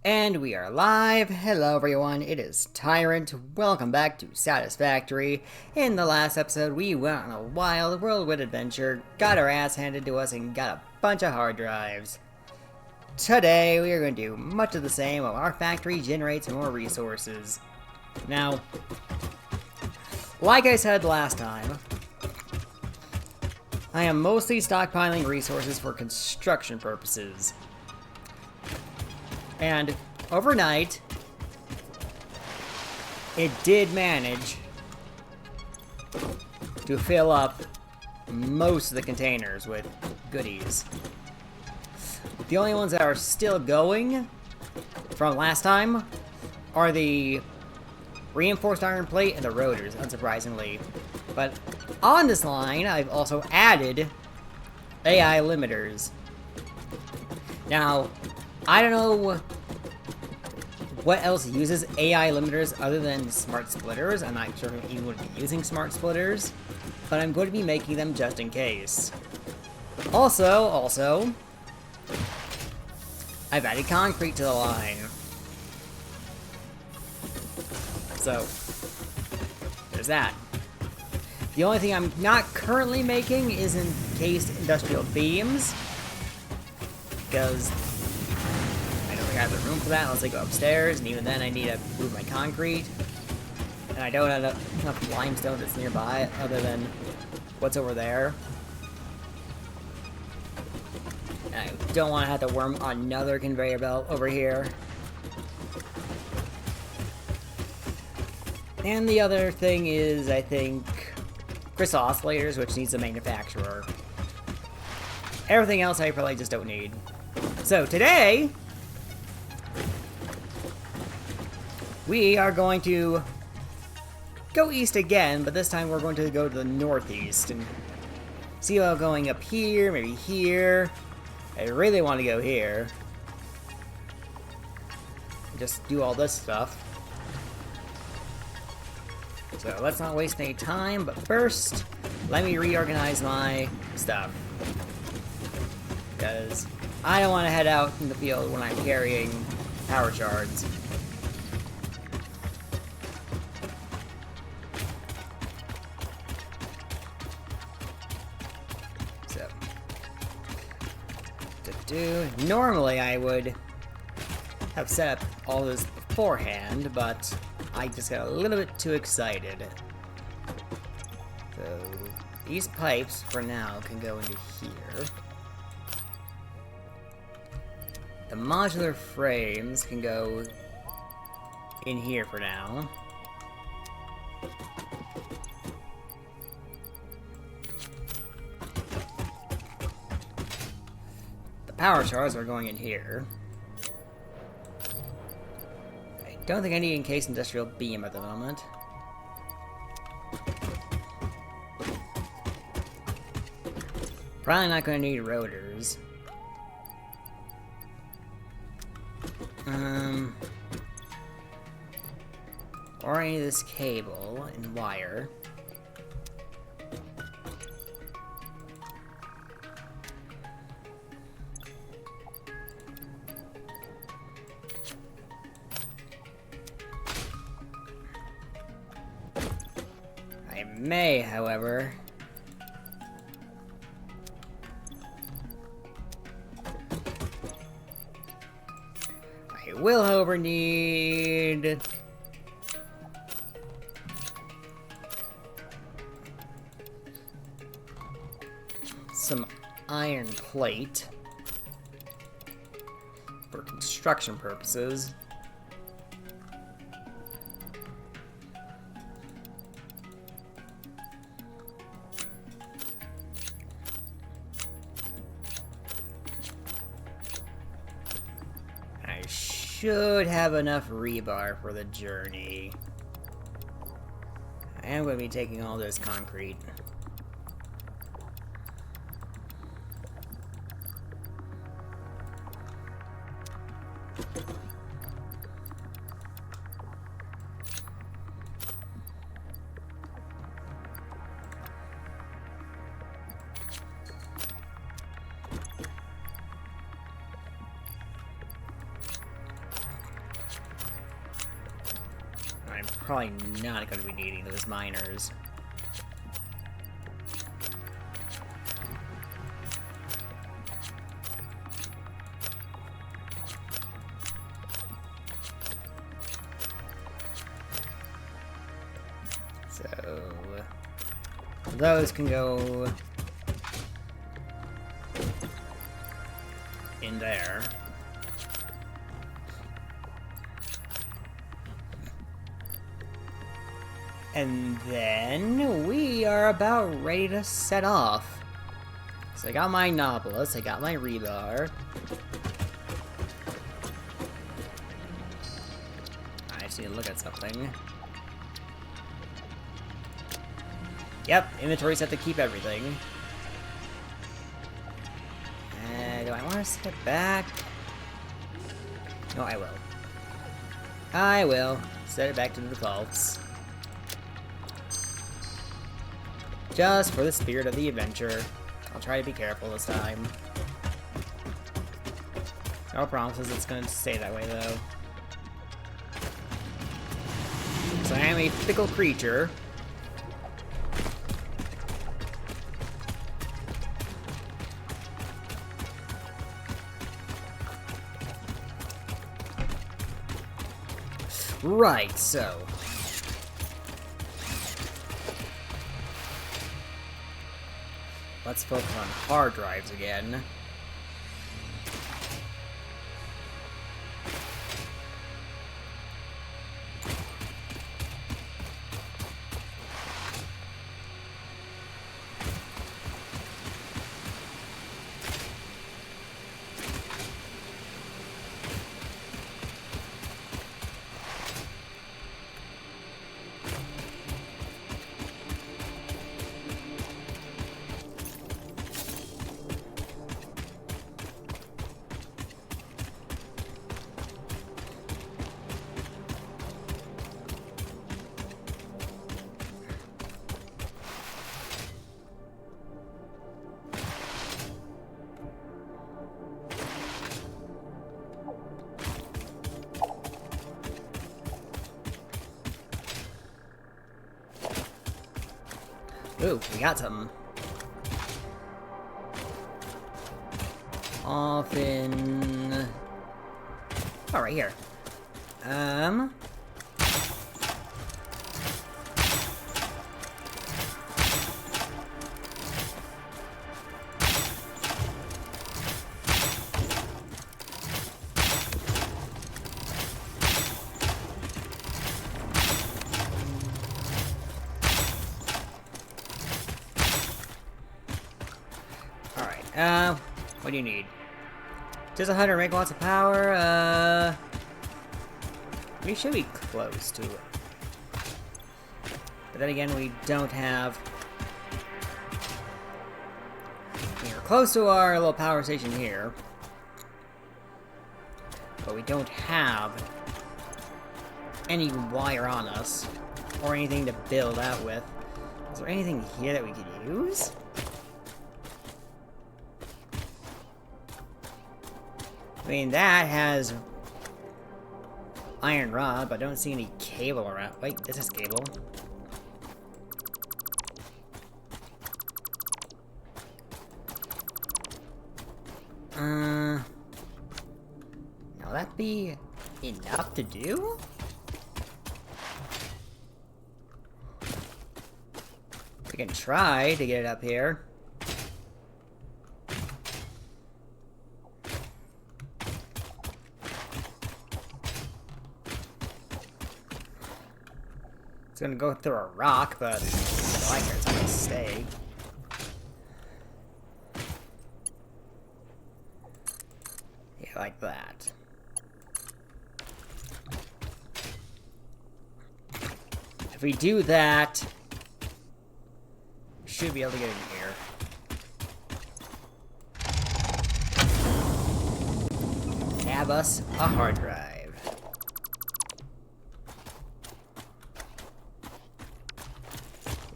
And we are live. Hello everyone, it is Tyrannt. Welcome back to Satisfactory. In the last episode, we went on a wild whirlwind adventure, got our ass handed to us, and got a bunch of hard drives. Today, we are going to do much of the same while our factory generates more resources. Now, like I said last time, I am mostly stockpiling resources for construction purposes. And overnight, it did manage to fill up most of the containers with goodies. The only ones that are still going from last time are the reinforced iron plate and the rotors, unsurprisingly. But on this line, I've also added AI limiters. Now, I don't know what else uses AI limiters other than smart splitters. I'm not sure if anyone would be using smart splitters, but I'm going to be making them just in case. Also, I've added concrete to the line. So, there's that. The only thing I'm not currently making is encased industrial beams, because I don't think I have the room for that unless I go upstairs, and even then I need to move my concrete. And I don't have enough limestone that's nearby, other than what's over there. And I don't want to have to worm another conveyor belt over here. And the other thing is, I think, crystal oscillators, which needs a manufacturer. Everything else I probably just don't need. So today, we are going to go east again, but this time we're going to go to the northeast and see about going up here, maybe here. I really want to go here. Just do all this stuff. So let's not waste any time, but first, let me reorganize my stuff. Because I don't want to head out in the field when I'm carrying power shards. So, normally I would have set up all this beforehand, but I just got a little bit too excited. So, these pipes, for now, can go into here. The modular frames can go in here for now. The power shards are going in here. Don't think I need encased industrial beam at the moment. Probably not going to need rotors. Or any of this cable and wire. I may, however, need some iron plate for construction purposes. Should have enough rebar for the journey. I am going to be taking all this concrete. I'm probably not going to be needing those miners. So those can go in there. And then we are about ready to set off. So I got my Nautilus, I got my rebar. I just need to look at something. Yep, inventory set to keep everything. Do I want to set it back? No, I will. I will set it back to the defaults. Just for the spirit of the adventure. I'll try to be careful this time. No promises it's going to stay that way, though. So I am a fickle creature. Right, so... let's focus on hard drives again. Ooh, we got something. Off in... oh, right here. What do you need? Just 100 megawatts of power, we should be close to it. But then again, we don't have... we're close to our little power station here. But we don't have any wire on us, or anything to build out with. Is there anything here that we could use? I mean, that has iron rod, but I don't see any cable around. Wait, this is cable. Will that be enough to do? We can try to get it up here. It's gonna go through a rock, but I like it. It's gonna stay. Yeah, like that. If we do that, we should be able to get in here. Nab us a hard drive.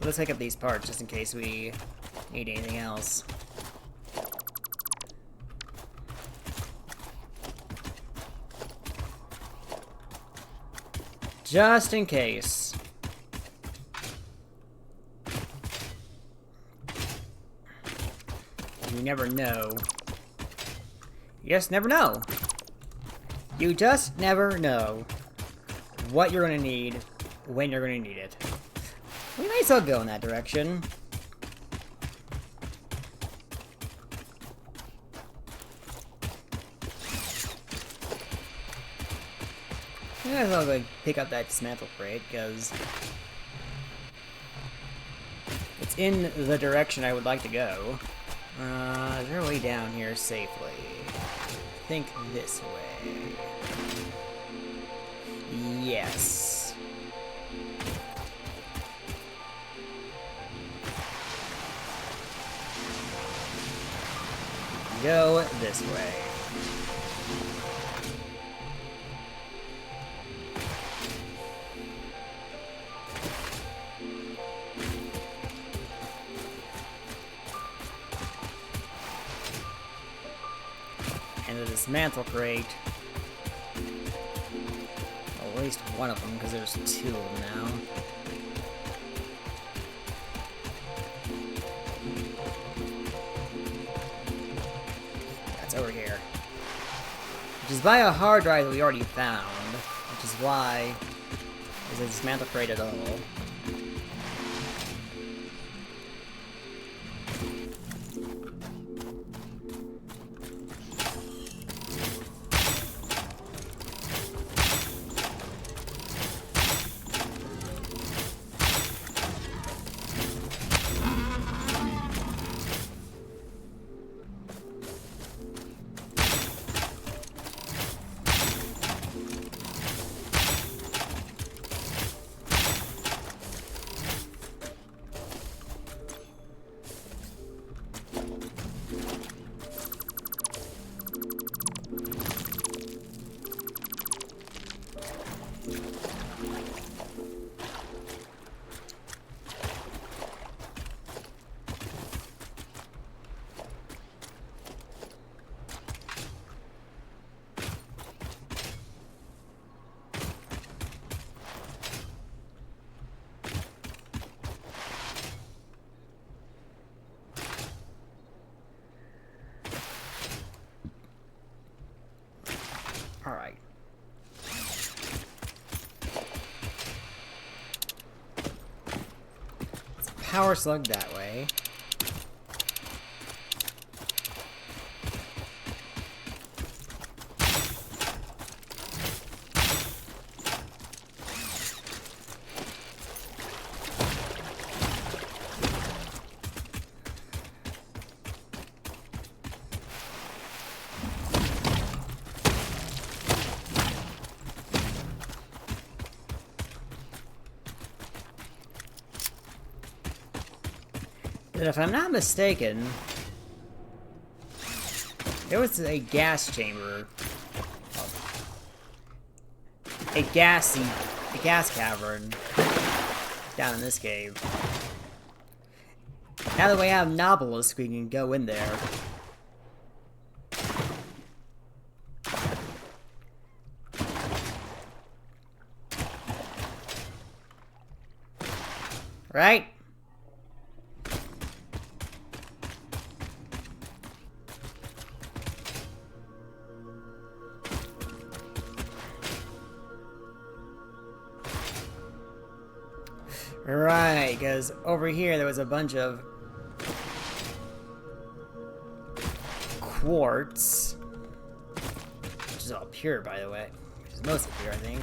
Let's pick up these parts just in case we need anything else. Just in case. You never know. You just never know. You just never know what you're gonna need, when you're gonna need it. We might as well go in that direction. We might as well go pick up that dismantle crate, because it's in the direction I would like to go. Is there a way down here safely? I think this way. Yes. Go this way. And the dismantle crate. Well, at least one of them, because there's two of them now. That's over here. Which is by a hard drive that we already found. Which is why there's a dismantle crate at all. Alright. Let's power slug that way. But if I'm not mistaken, there was a gas chamber. A gas cavern down in this cave. Now that we have Novelist, we can go in there. Right? Right, because over here there was a bunch of quartz, which is all pure, by the way, which is mostly pure, I think.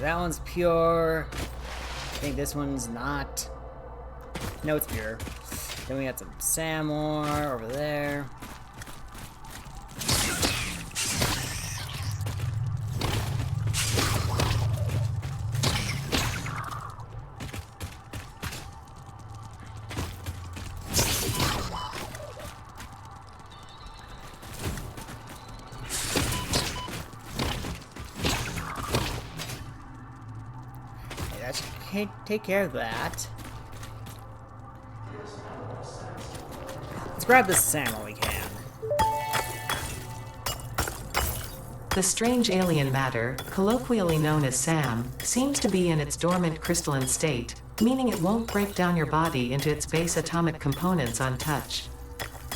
That one's pure. I think this one's not. No, it's pure. Then we got some Samor over there. take care of that. Let's grab this SAM while we can. The strange alien matter, colloquially known as SAM, seems to be in its dormant crystalline state, meaning it won't break down your body into its base atomic components on touch.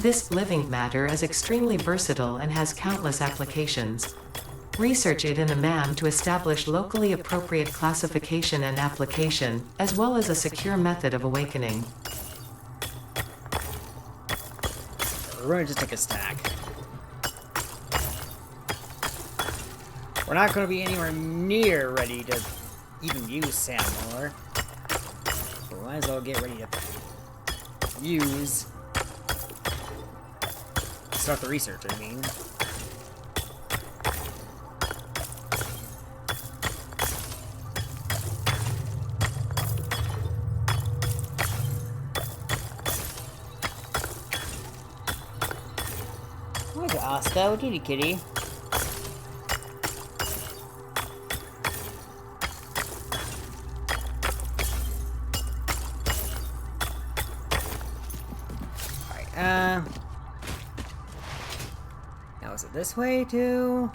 This living matter is extremely versatile and has countless applications. Research it in a MAM to establish locally appropriate classification and application, as well as a secure method of awakening. We're gonna just take a stack. We're not gonna be anywhere near ready to even use SAM more. We might as well get ready to use. Start the research, I mean. Where's Oscar? What did you, kitty? Alright, now is it this way to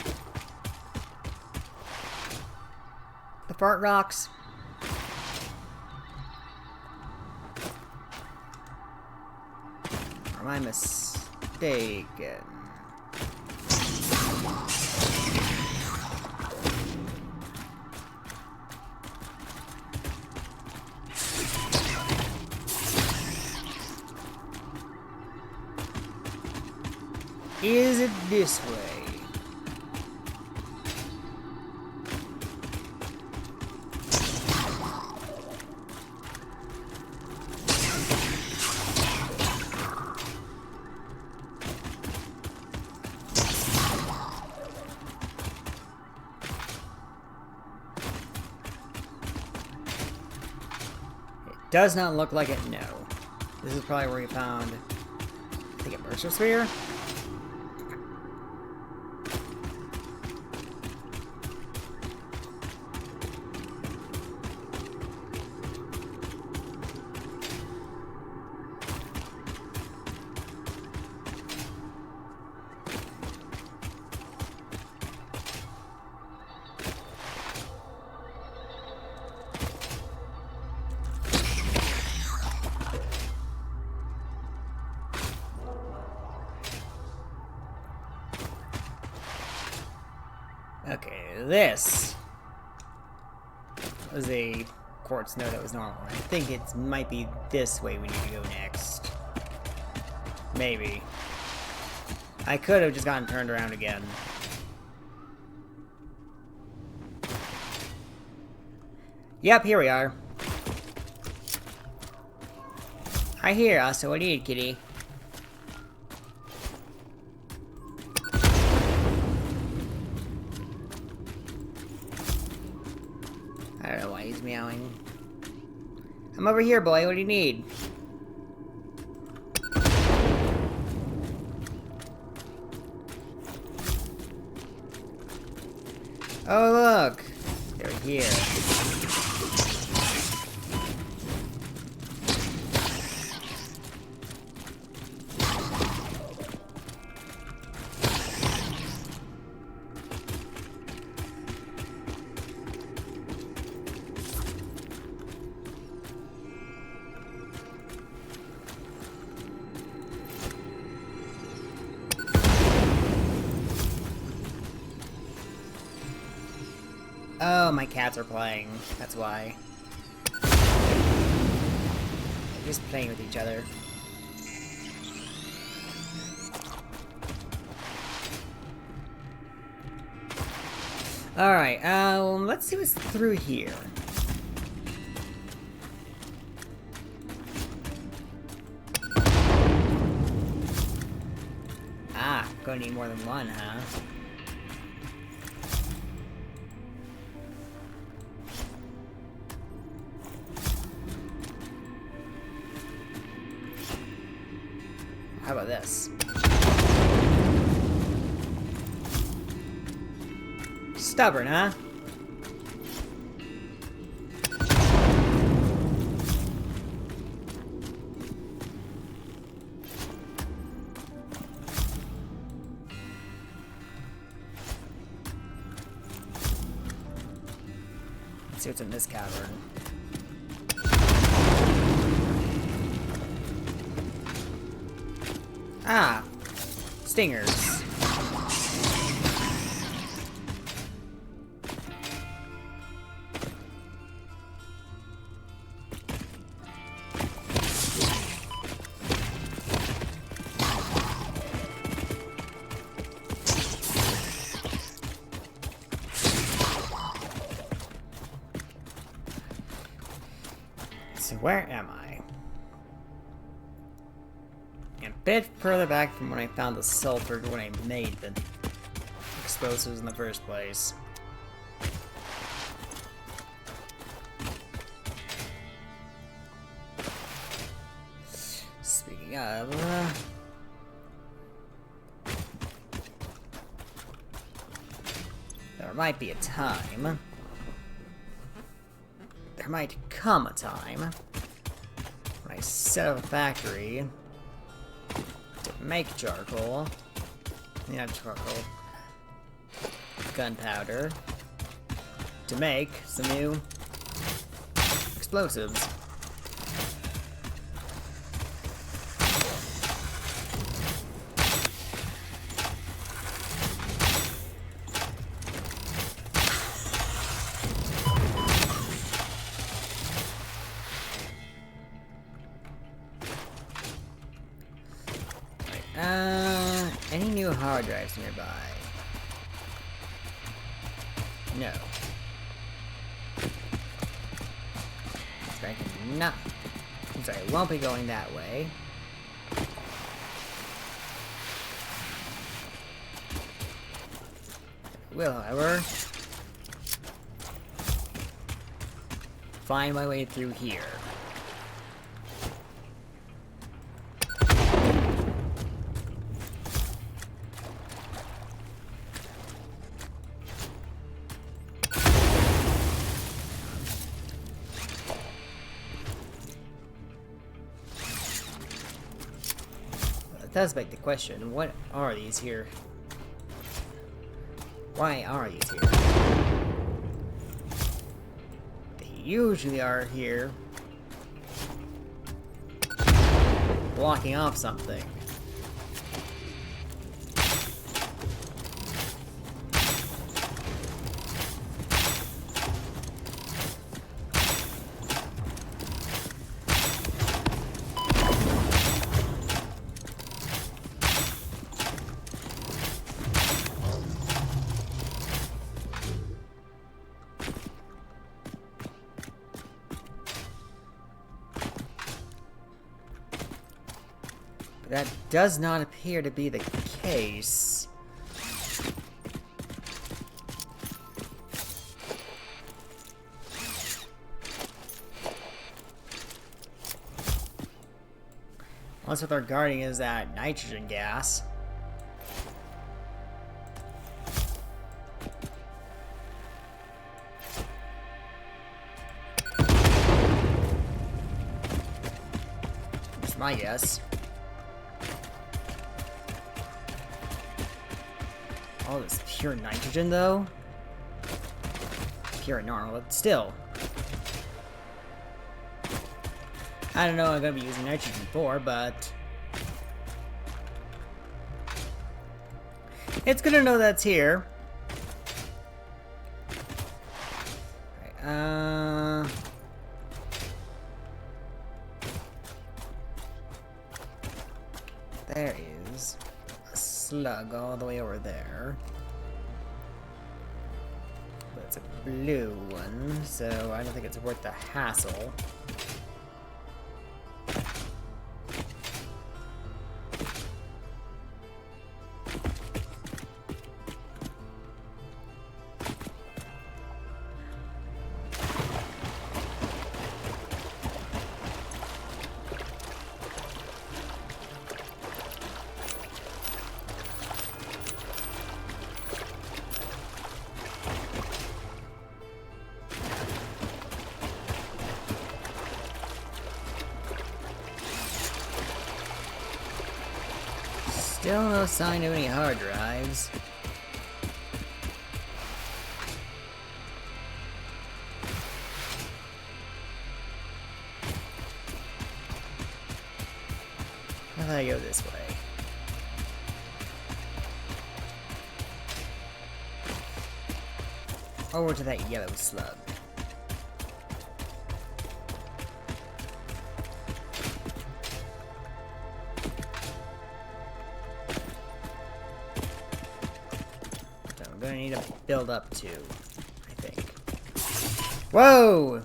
the fart rocks? Or am I mistaken? Is it this way? It does not look like it, no. This is probably where we found, I think, a Mercer Sphere? Okay, this was a quartz node that was normal. I think it might be this way we need to go next. Maybe. I could have just gotten turned around again. Yep, here we are. Hi here, Asa. What do you need, kitty? I don't know why he's meowing. I'm over here, boy. What do you need? Oh, look. They're here. Oh, my cats are playing. That's why. They're just playing with each other. Alright, let's see what's through here. Ah, gonna need more than one, huh? How about this? Stubborn, huh? See what's in this cavern. Ah! Stingers. So where am I? A bit further back from when I found the sulfur when I made the explosives in the first place. Speaking of... there might be a time... there might come a time when I set up a factory to make charcoal. Yeah, charcoal. Gunpowder. To make some new explosives. Any new hard drives nearby? No. So I cannot. I'm sorry, I won't be going that way. I will, however, find my way through here. Does beg the question, what are these here? Why are these here? They usually are here blocking off something. That does not appear to be the case. Unless what they're guarding is that nitrogen gas. That's my guess. Oh, this pure nitrogen, though? Pure normal, but still. I don't know what I'm gonna be using nitrogen for, but... it's good to know that's here. Right, there is a slug all the way over there. But it's a blue one, so I don't think it's worth the hassle. Still no sign of any hard drives. I go this way. Over to that yellow slug. So I'm gonna need to build up to, I think. Whoa!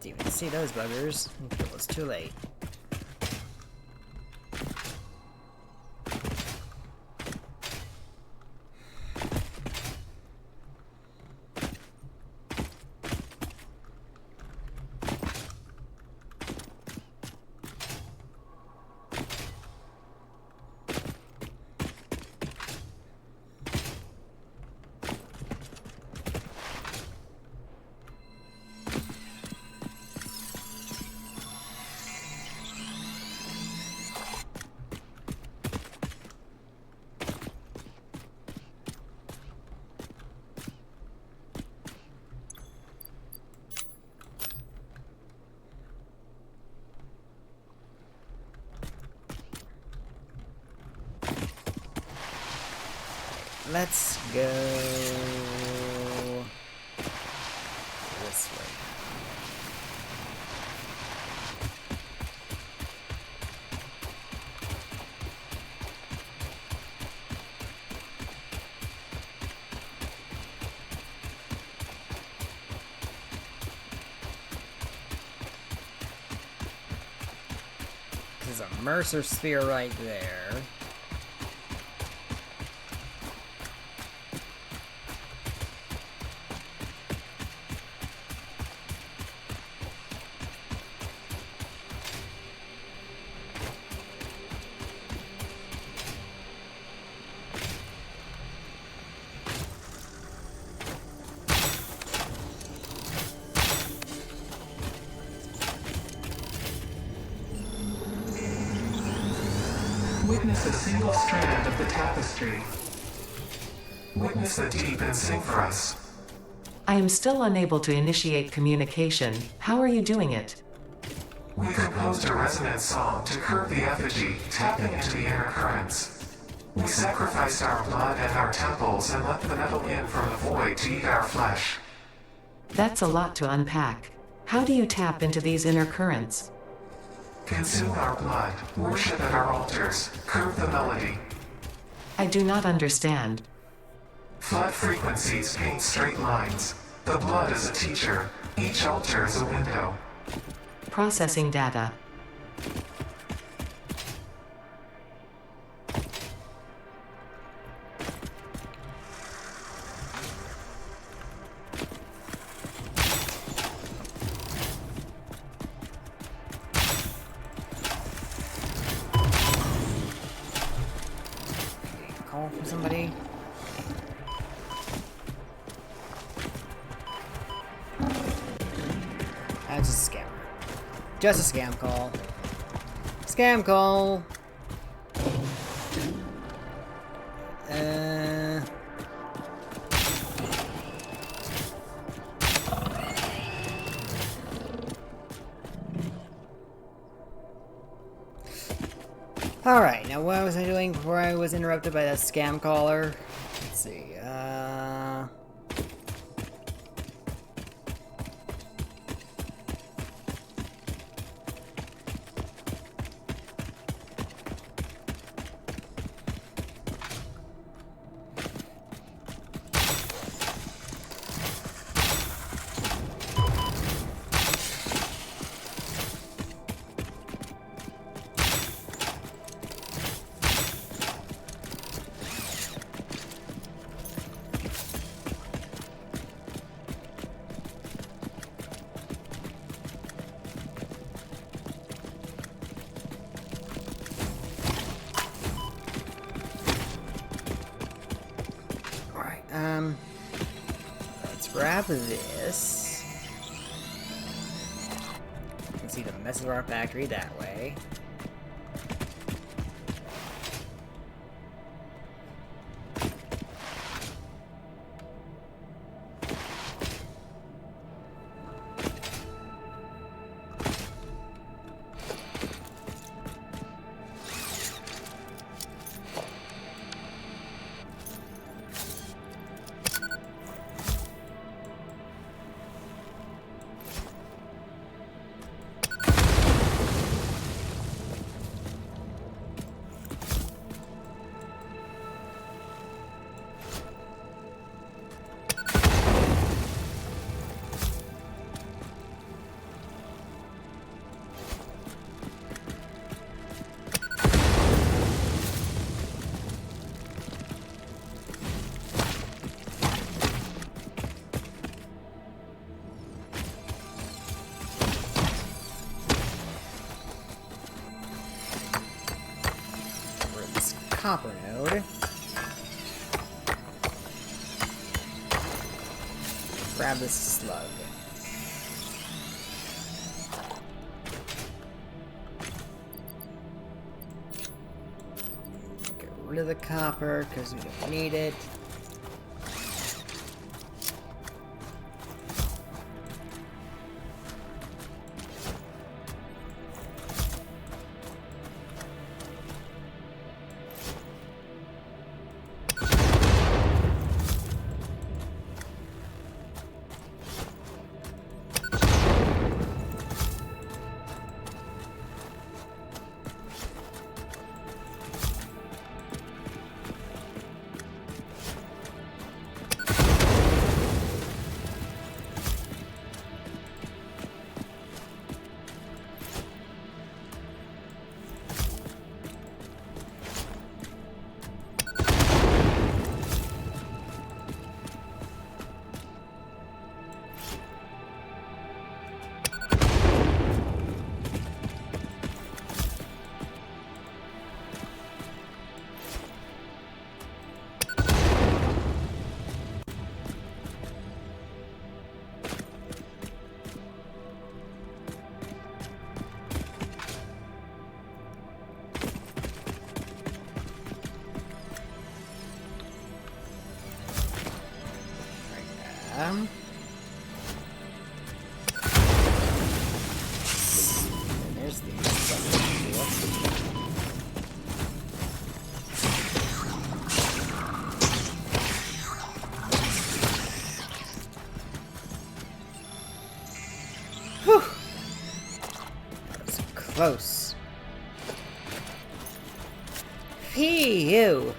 Didn't even see those buggers. It was too late. Let's go this way. There's a Mercer sphere right there. Witness a single strand of the tapestry. Witness a deep and sing for us. I am still unable to initiate communication. How are you doing it? We composed a resonant song to curb the effigy, tapping into the inner currents. We sacrificed our blood and our temples and let the metal in from the void to eat our flesh. That's a lot to unpack. How do you tap into these inner currents? Consume our blood, worship at our altars, curb the melody. I do not understand. Flood frequencies paint straight lines. The blood is a teacher. Each altar is a window. Processing data. Call from somebody. That's just a scammer. Just a scam call. Scam call. Alright, now what was I doing before I was interrupted by that scam caller? Let's see, let's grab this. You can see the mess of our factory that way. copper node. Grab this slug. Get rid of the copper because we don't need it. And there's the Whew! That was close. Phew!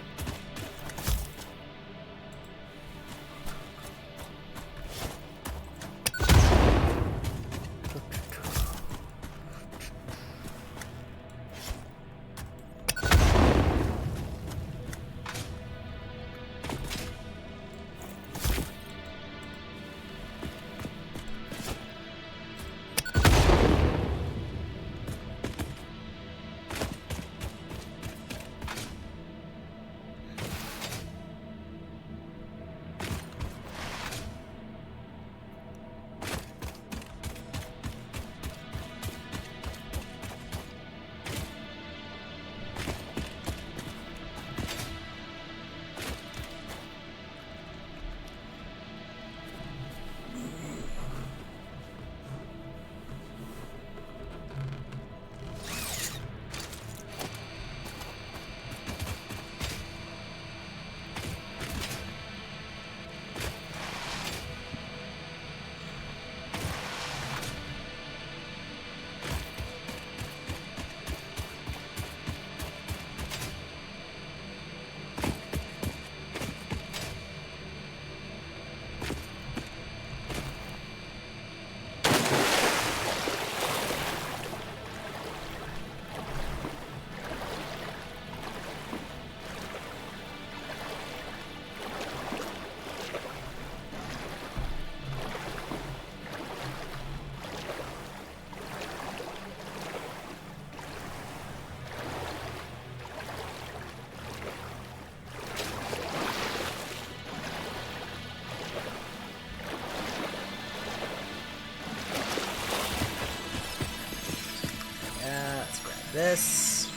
This.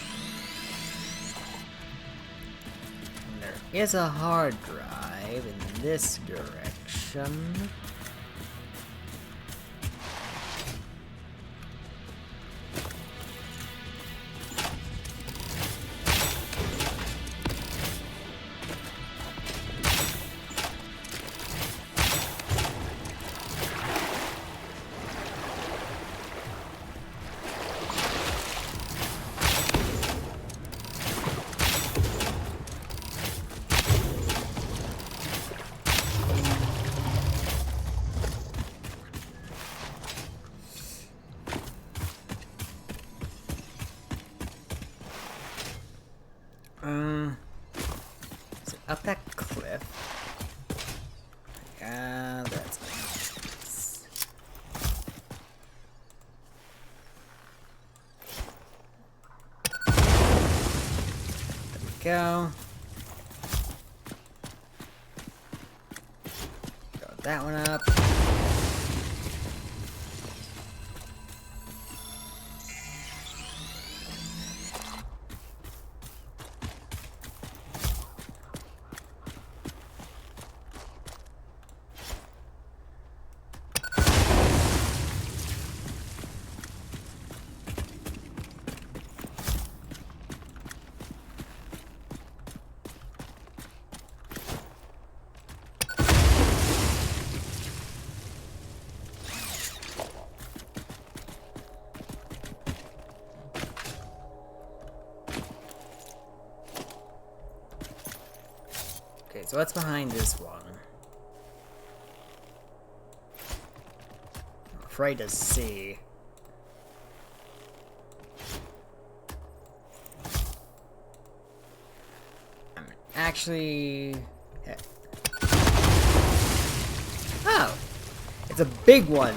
And there is a hard drive in this direction. Is it up that cliff? Yeah, that's nice. There we go. Throw that one up. Okay, so what's behind this one? I'm afraid to see. I'm actually... Oh! It's a big one!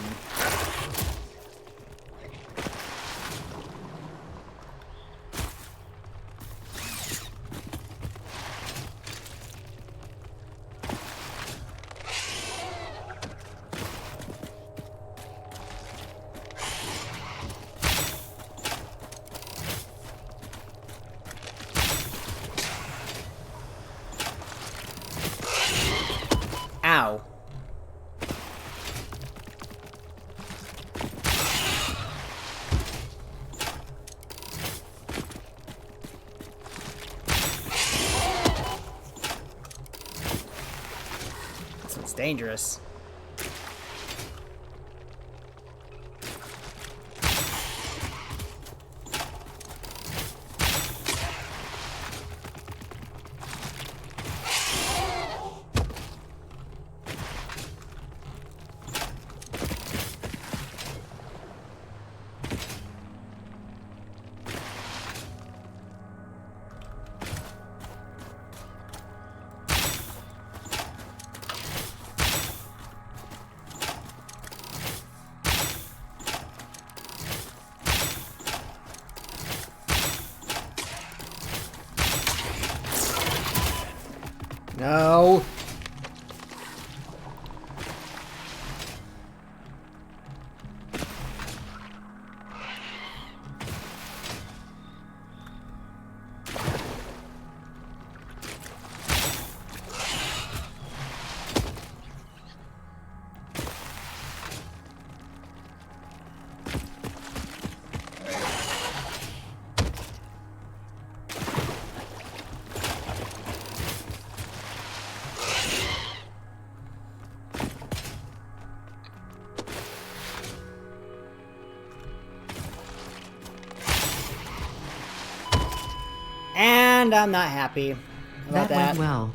Ow. This one's dangerous. No. And I'm not happy about that. went well.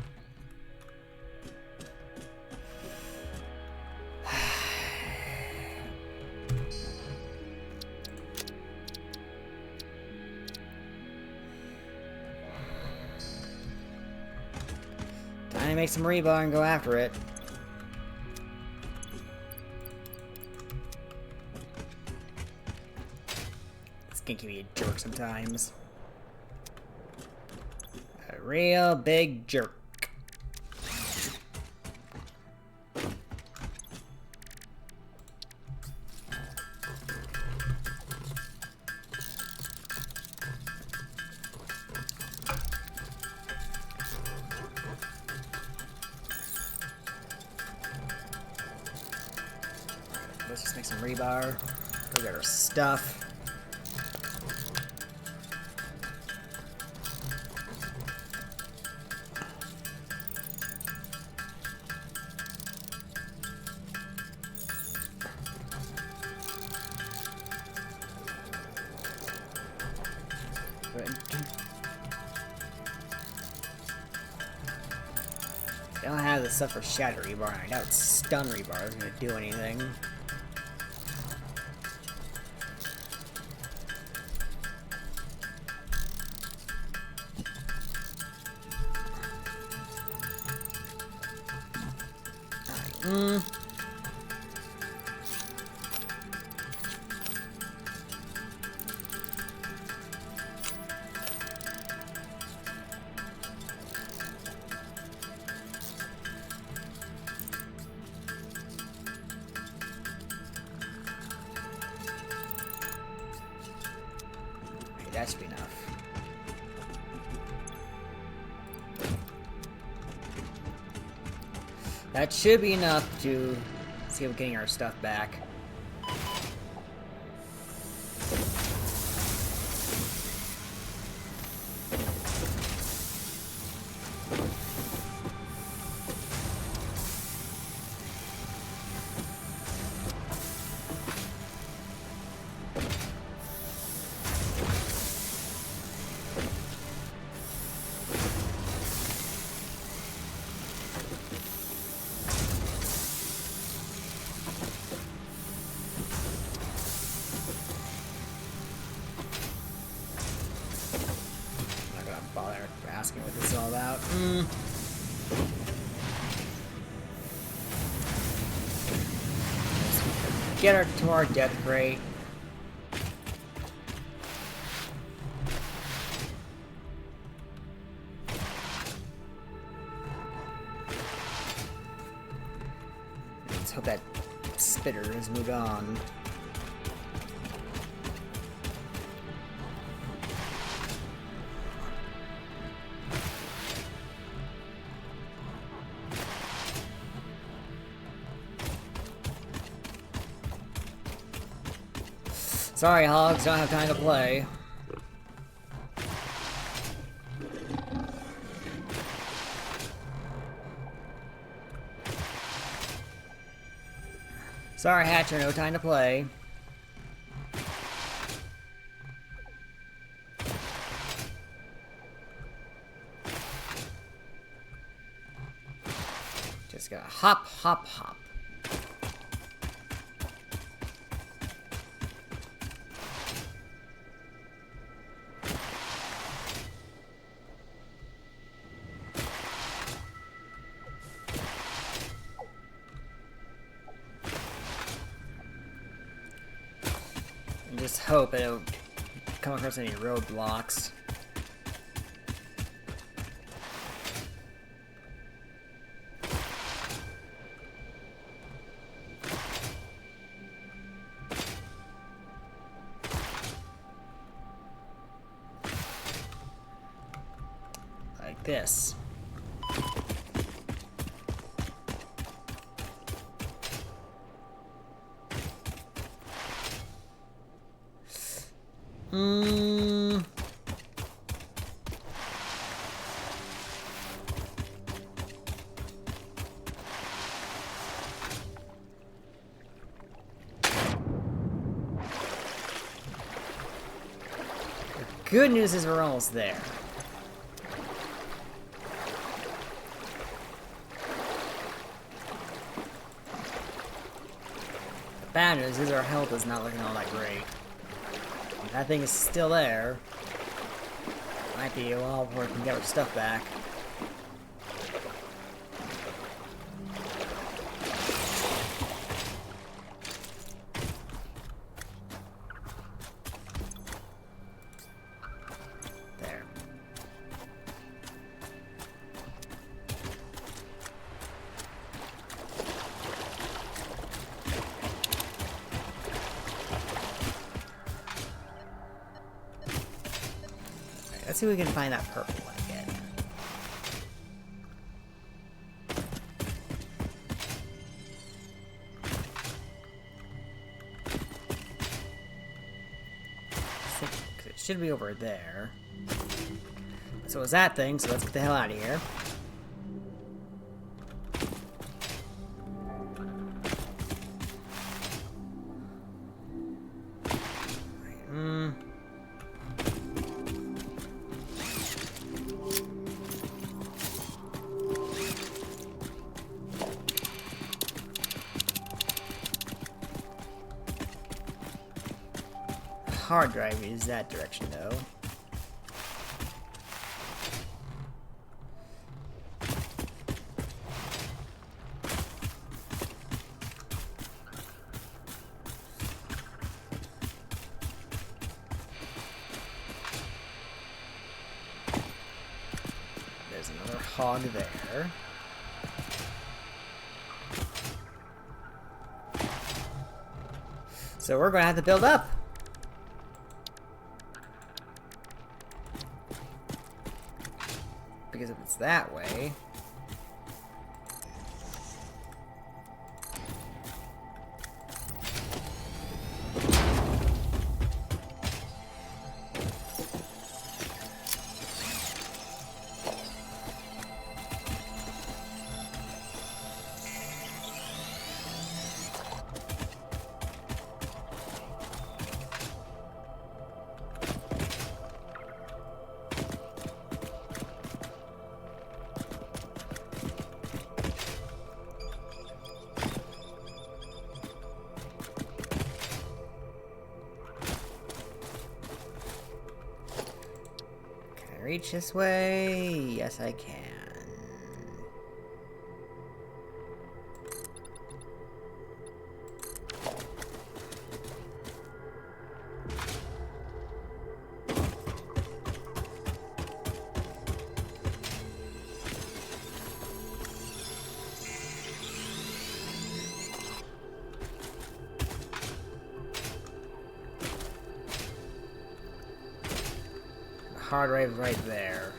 Time to make some rebar and go after it. This game can be a jerk sometimes. A real big jerk. Let's just make some rebar. Go get our stuff. They don't have the stuff for shatter rebar, and I doubt stun rebar is gonna do anything. that should be enough. That should be enough to see if we're getting our stuff back. Asking what this is all about. Get her to our death crate. Let's hope that spitter has moved on. Sorry, hogs, don't have time to play. Sorry, Hatcher, no time to play. Just gotta hop, hop, hop. Just hope I don't come across any roadblocks. Like this. The good news is we're almost there. The bad news is our health is not looking all that great. That thing is still there. Might be a while before we can get our stuff back. There. Let's see if we can find that purple one again. It should be over there. So it was that thing, so let's get the hell out of here. Hard drive is that direction, though. There's another hog there. So we're going to have to build up. because if it's that way... Reach this way? Yes, I can. Hard drive right there.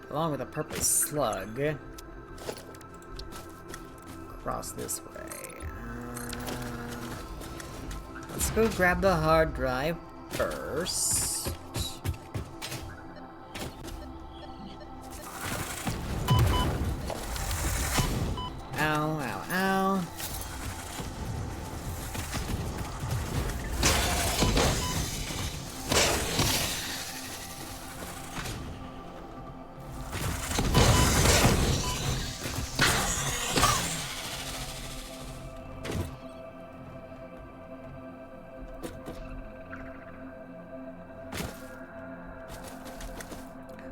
Along with a purple slug. Across this way. Let's go grab the hard drive first. Ow, ow, ow.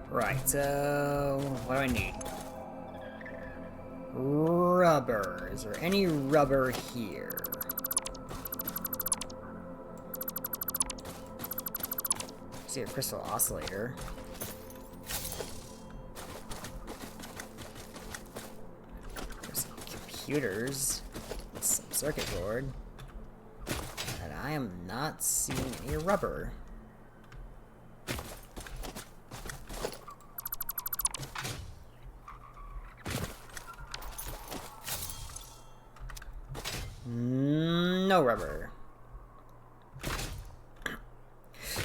Right, so what do I need? Rubber. Is there any rubber here? See a crystal oscillator. There's some computers. Some circuit board. And I am not seeing any rubber. No rubber.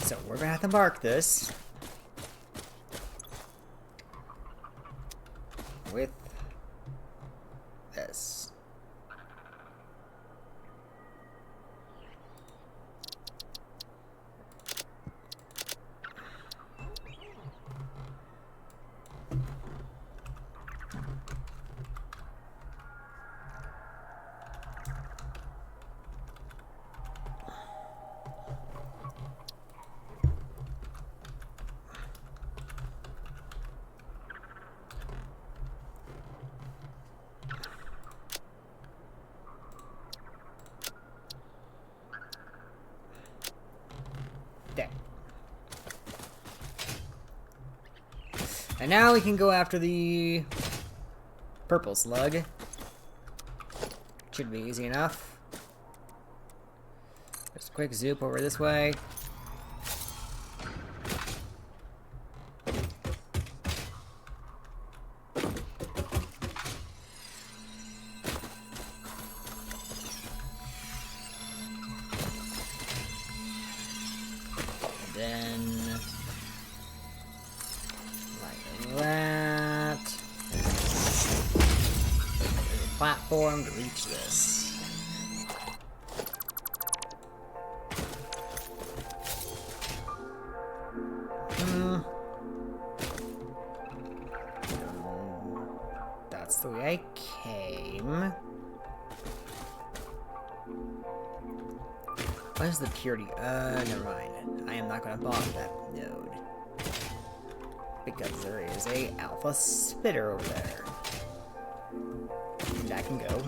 So we're gonna have to mark this with this. And now we can go after the purple slug. Should be easy enough. Just a quick zoop over this way. And then that. There's a platform to reach this. That's the way I came. What is the purity? Never mind. I am not gonna bother that node. Because there is a alpha spitter over there. And that can go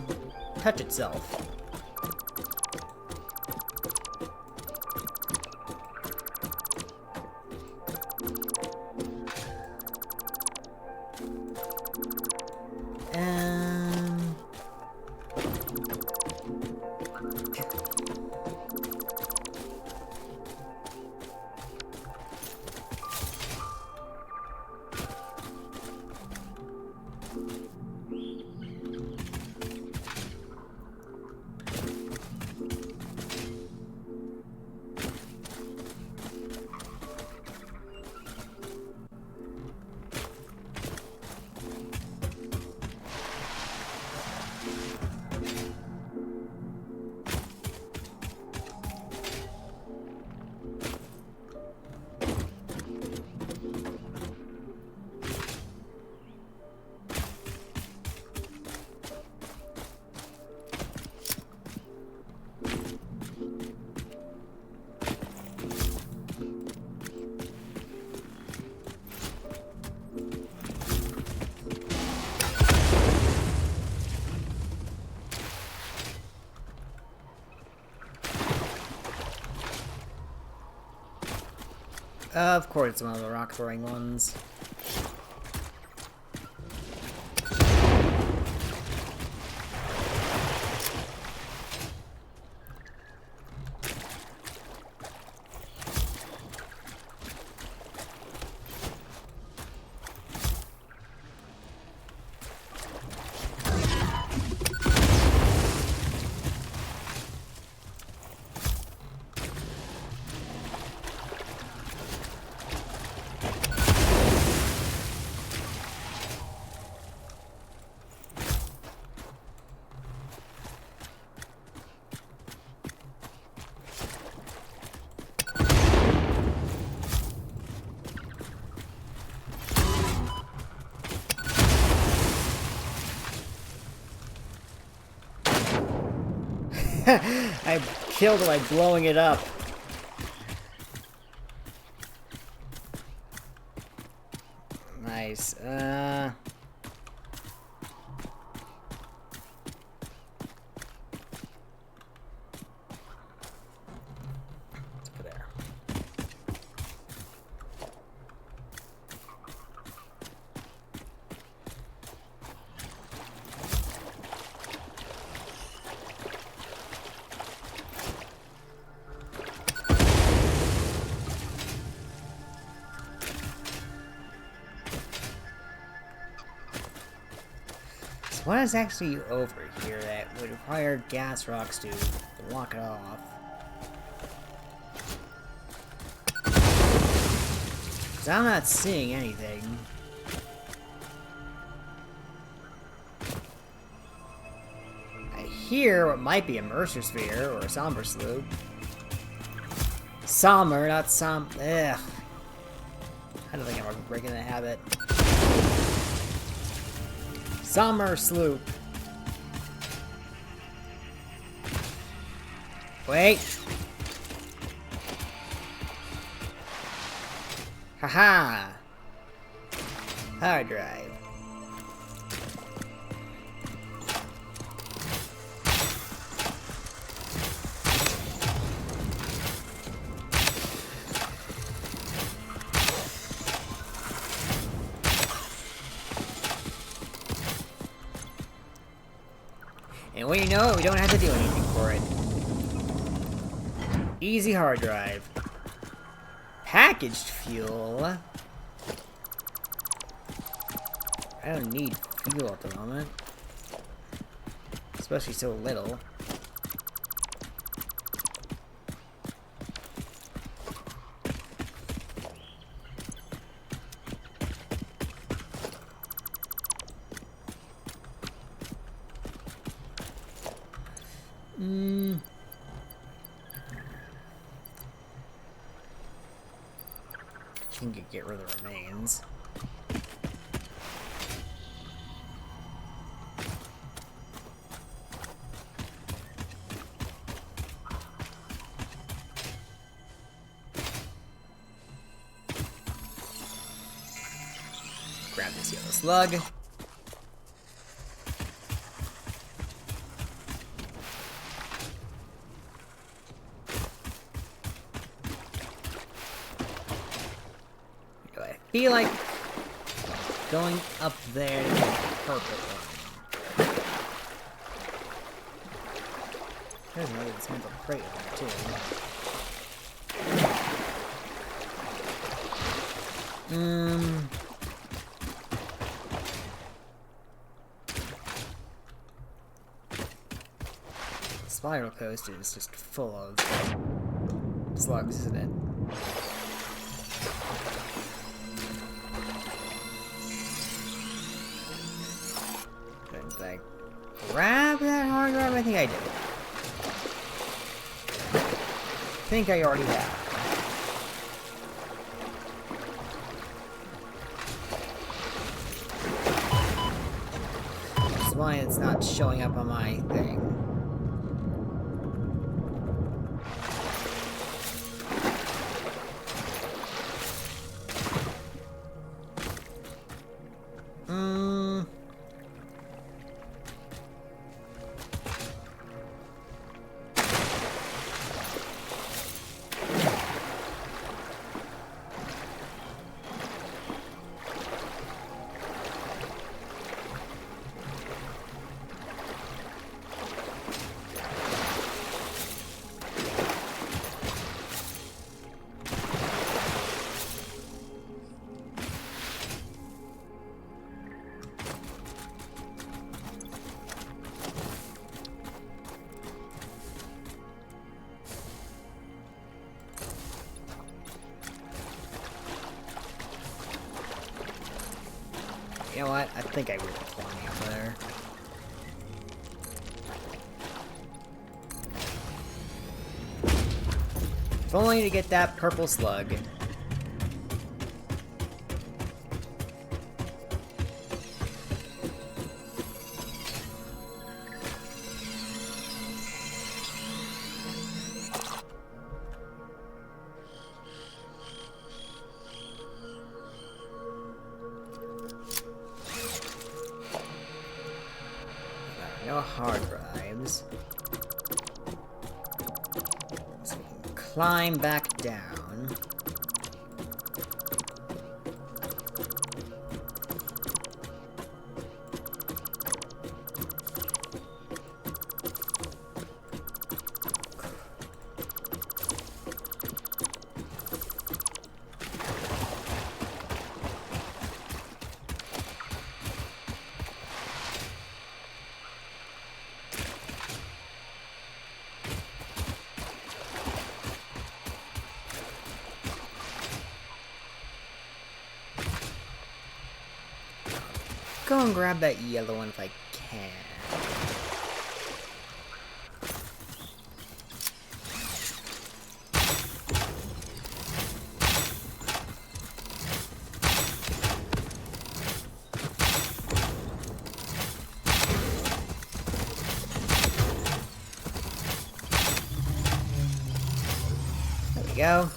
touch itself. And Of course, it's one of the rock throwing ones. I killed it by blowing it up. Nice. Let's put there. What is actually over here that would require gas rocks to block it off? Because I'm not seeing anything. I hear what might be a Mercer Sphere or a Somber Sloop. Somber, not Ugh. I don't think I'm breaking the habit. Summer Sloop. Wait. Haha. Hard drive. And when you know it, we don't have to do anything for it. Easy hard drive. Packaged fuel. I don't need fuel at the moment. Especially so little. Can get rid of the remains. Grab this yellow slug. I feel like going up there to get the purple one. There's another dismantled crate on there too. The spiral coaster is just full of slugs, isn't it? Did I grab that hard drive? I think I did. I think I already have. That's why it's not showing up on my thing. You know what? I think I will climb up there. If only to get that purple slug. No hard drives. So we can climb back down. Go and grab that yellow one if I can. There we go.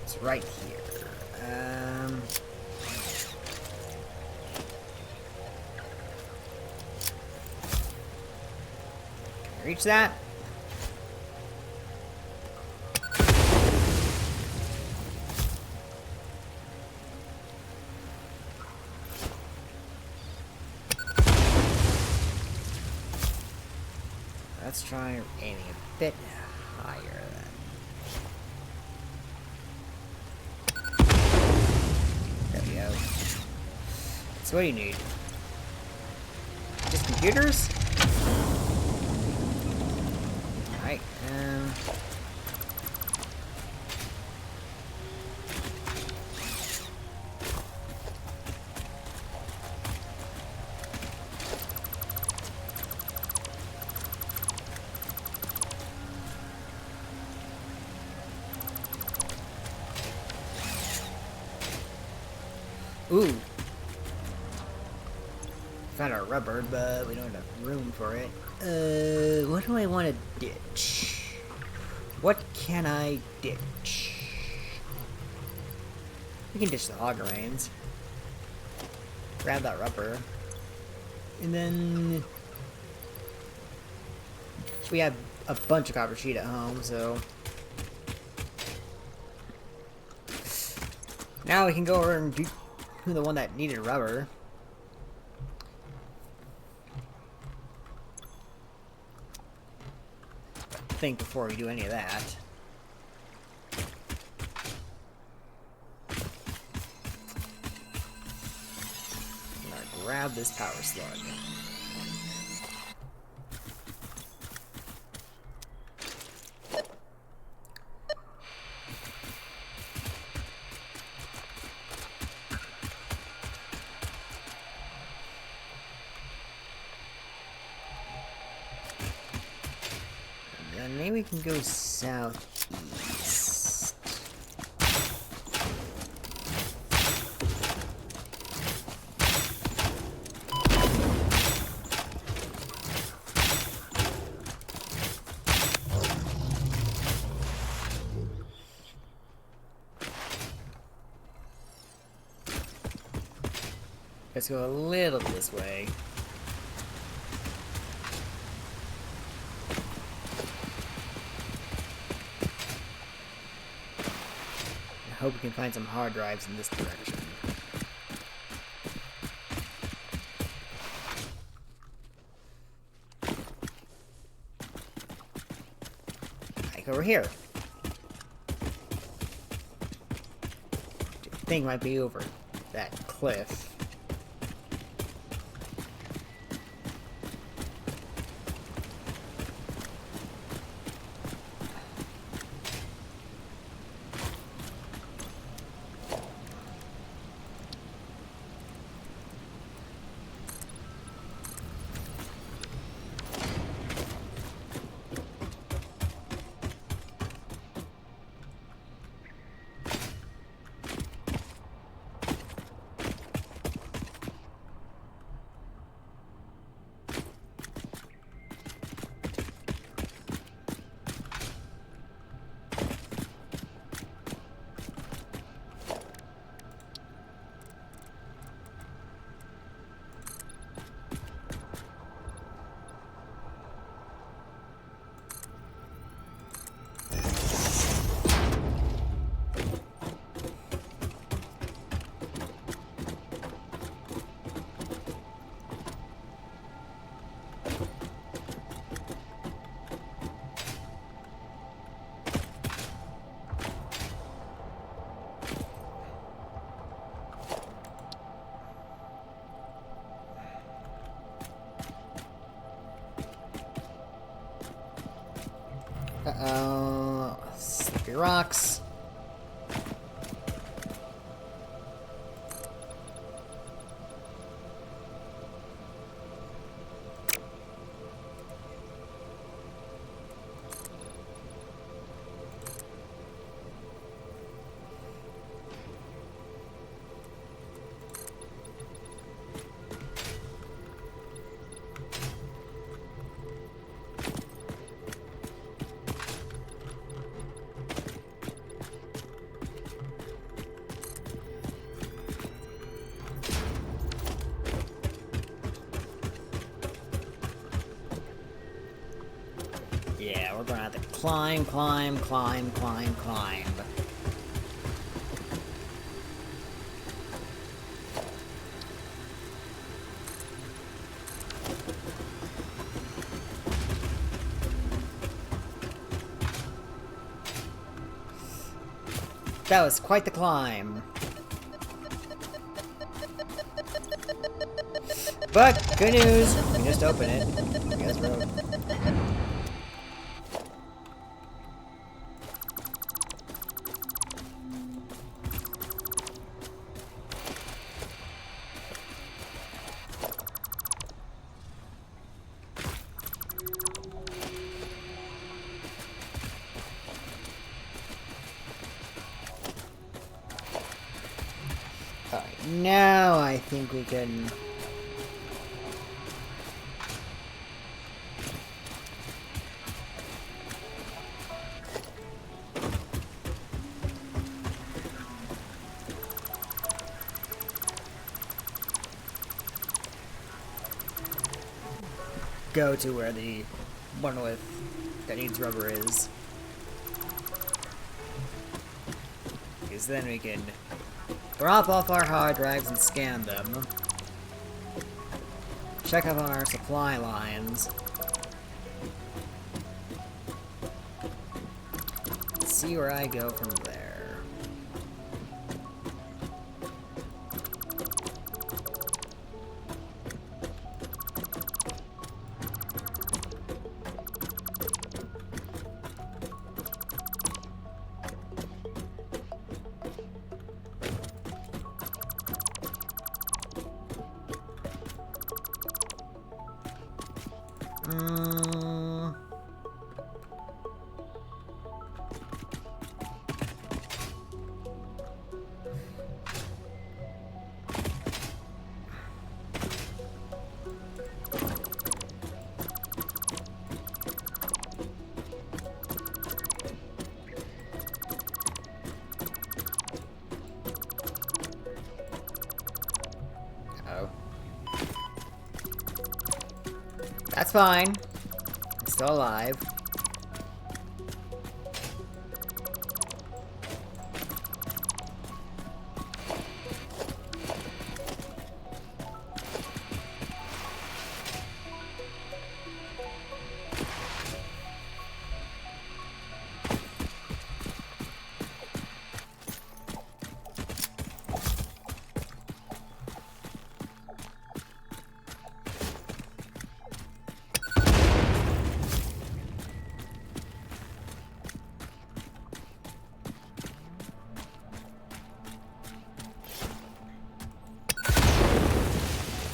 It's right here. Can I reach that? Let's try aiming a bit higher then. There we go. So what do you need? Just computers? Alright, ooh. Found our rubber, but we don't have room for it. What do I want to ditch? What can I ditch? We can ditch the auger reins. Grab that rubber. And then... we have a bunch of copper sheet at home, so... now we can go over and do the one that needed rubber. Think before we do any of that. I'm gonna grab this power slug. Then maybe we can go southeast. Let's go a little this way. I hope we can find some hard drives in this direction. Like over here. I think might be over that cliff. Uh-oh. Slippery rocks. Yeah, we're gonna have to climb. That was quite the climb. But, good news! We can just open it. I guess we're open. Alright, now I think we can... go to where the one with that needs rubber is. Because then we can drop off our hard drives and scan them. Check up on our supply lines. See where I go from there. That's fine. I'm still alive.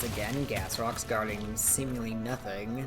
Again, gas rocks guarding seemingly nothing.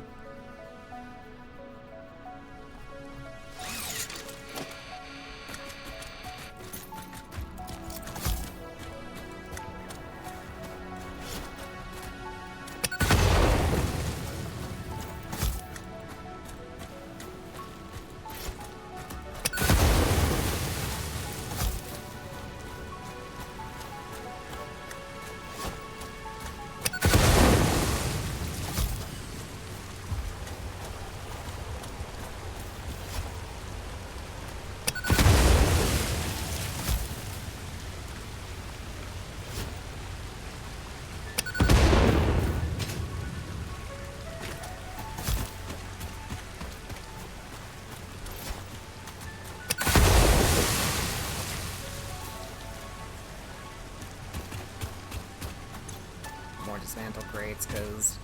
More dismantle crates, because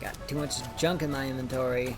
got too much junk in my inventory.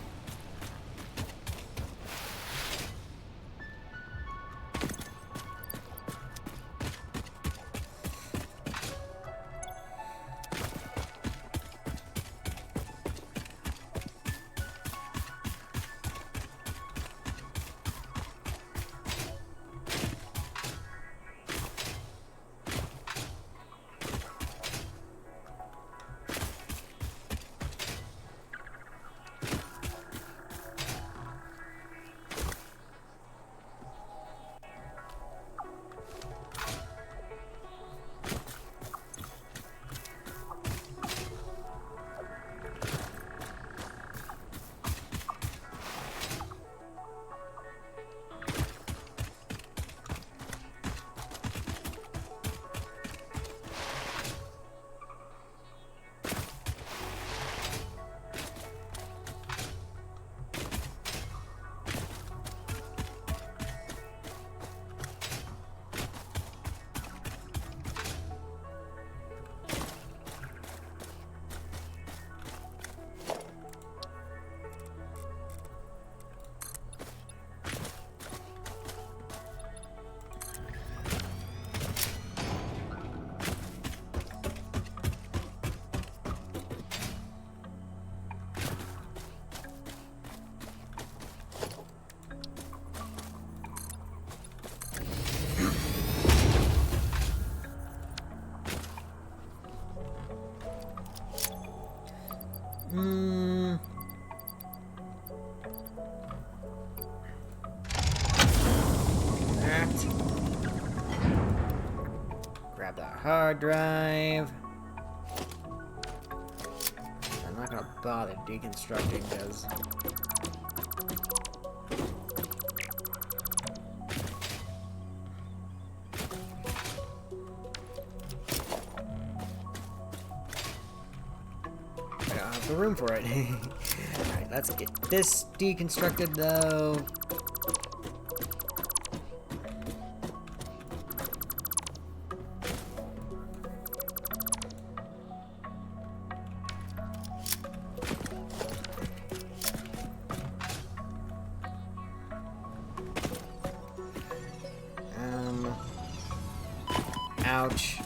That. Grab the hard drive. I'm not gonna bother deconstructing because I don't have the room for it. Alright, let's get this deconstructed though. Ouch.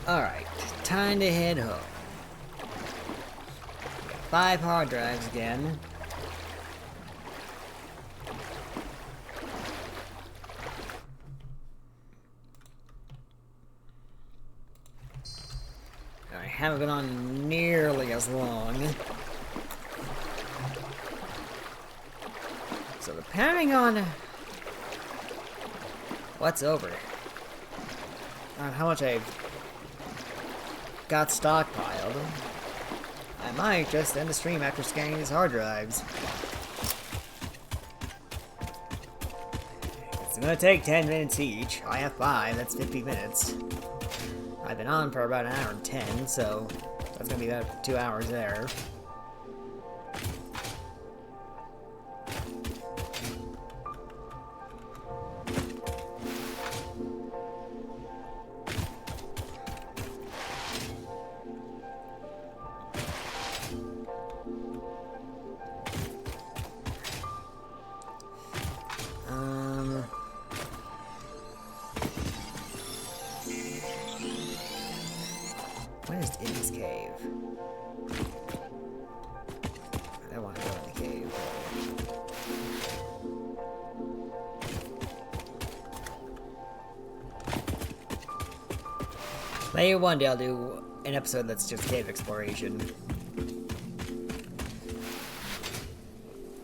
Alright, time to head home. 5 hard drives again. haven't been on nearly as long. So depending on what's over, on how much I've got stockpiled, I might just end the stream after scanning these hard drives. It's gonna take 10 minutes each. I have 5, that's 50 minutes. I've been on for about an hour and 10, so that's gonna be about 2 hours there. What is in this cave? I don't want to go in the cave. Maybe one day I'll do an episode that's just cave exploration.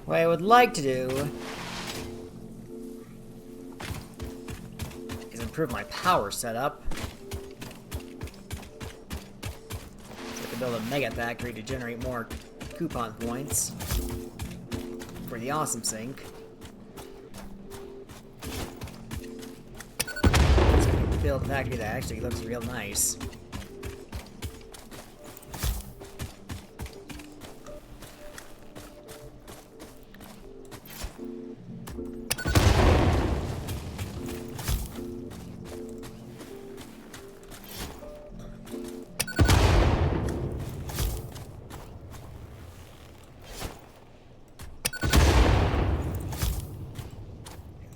What I would like to do is improve my power setup. Build a mega factory to generate more coupon points for the awesome sink. Let's build a factory that actually looks real nice.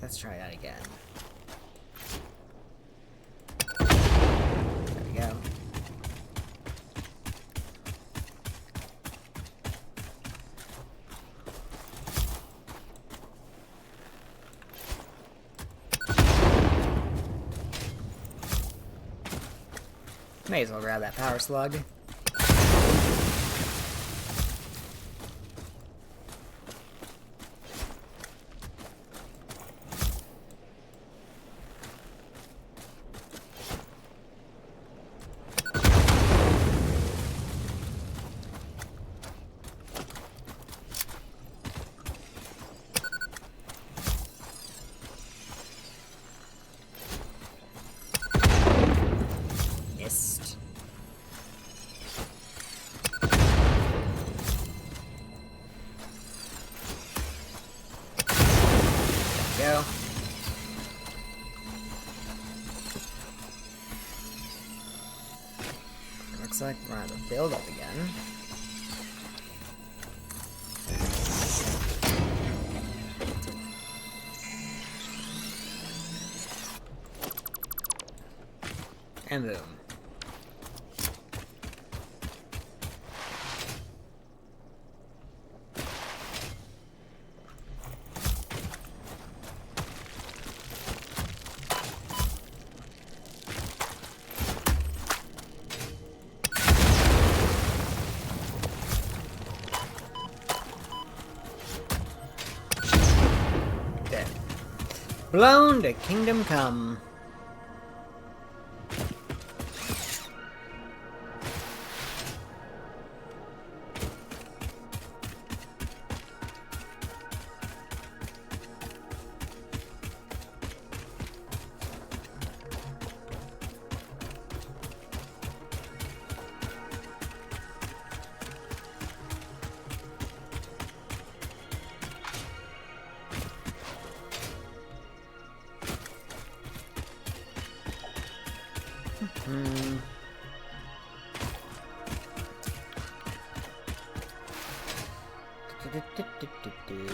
Let's try that again. There we go. May as well grab that power slug. Go. Looks like we're gonna have to build up again. And boom. Blown to Kingdom Come.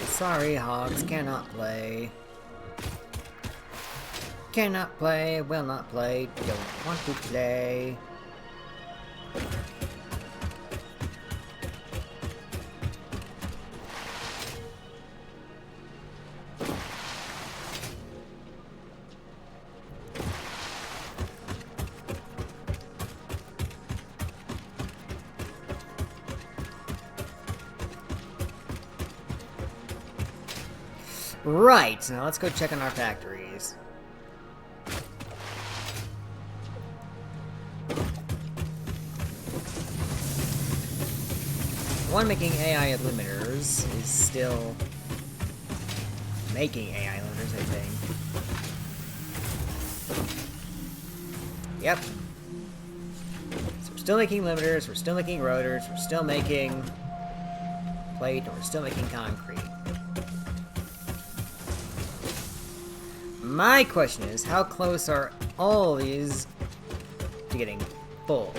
Sorry, hogs, cannot play. Cannot play, will not play, don't want to play. Right, now let's go check on our factories. The one making AI limiters is still making AI limiters, I think. Yep. So we're still making limiters, we're still making rotors, we're still making plate, and we're still making concrete. My question is, how close are all these to getting full?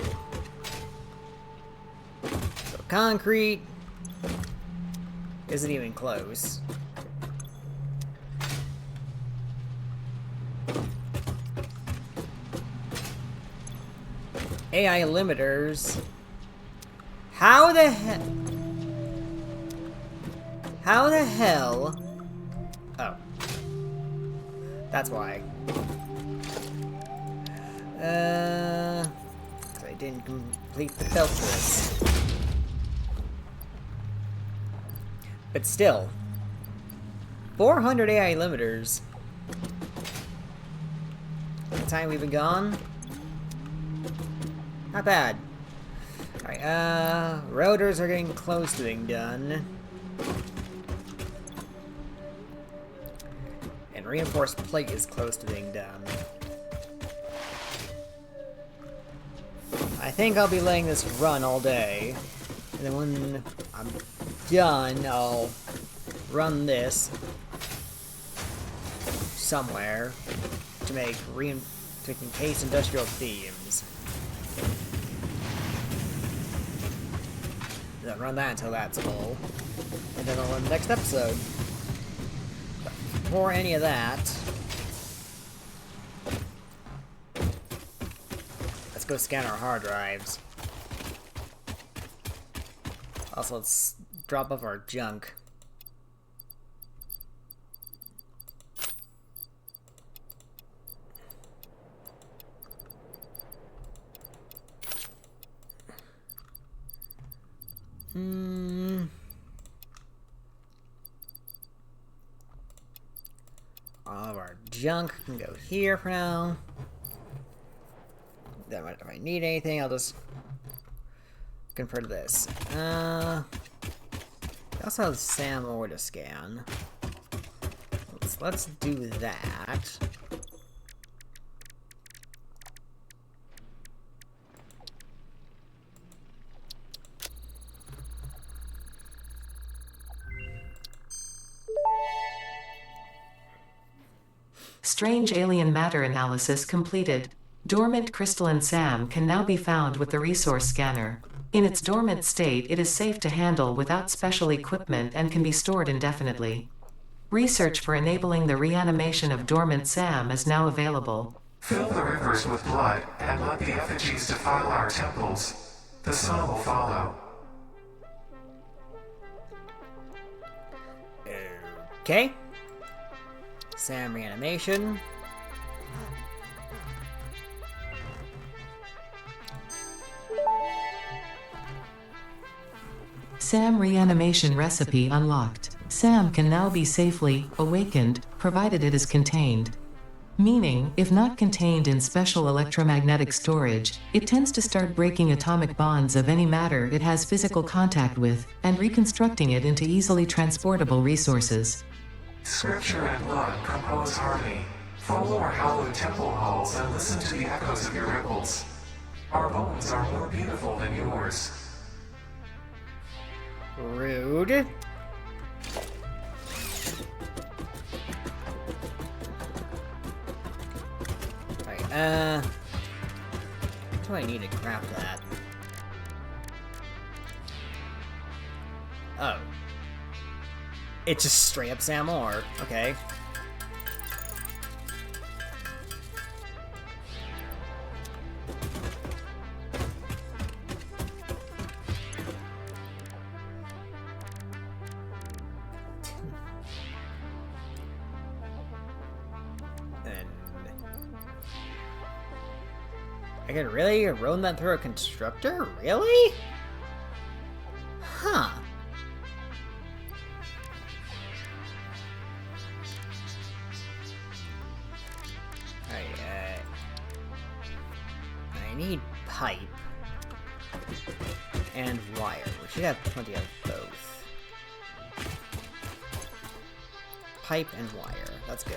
So concrete isn't even close. AI limiters. How the hell? How the hell? Oh. That's why. I didn't complete the filters. But still. 400 AI limiters. The time we've been gone. Not bad. Alright, rotors are getting close to being done. And reinforced plate is close to being done. I think I'll be letting this run all day. And then when I'm done, I'll run this somewhere to make to encase industrial themes. Then run that until that's full. And then I'll run the next episode. But before any of that, let's go scan our hard drives. Also, let's drop off our junk. All of our junk can go here for now. Then if I need anything, I'll just convert this. I also have Sam ore to scan. Let's do that. Strange alien matter analysis completed. Dormant crystalline SAM can now be found with the resource scanner. In its dormant state, it is safe to handle without special equipment and can be stored indefinitely. Research for enabling the reanimation of dormant SAM is now available. Fill the rivers with blood and let the effigies defile our temples. The sun will follow. Okay. Sam reanimation. SAM reanimation recipe unlocked. SAM can now be safely awakened, provided it is contained. Meaning, if not contained in special electromagnetic storage, it tends to start breaking atomic bonds of any matter it has physical contact with, and reconstructing it into easily transportable resources. Scripture and blood compose harmony. Follow our hallowed temple halls and listen to the echoes of your ripples. Our bones are more beautiful than yours. Rude. Alright, what do I need to craft that? Oh. It's just straight up Sam ore. Okay. I could really run that through a constructor? Really? Huh. need pipe and wire. We should have plenty of both. Pipe and wire. Let's go.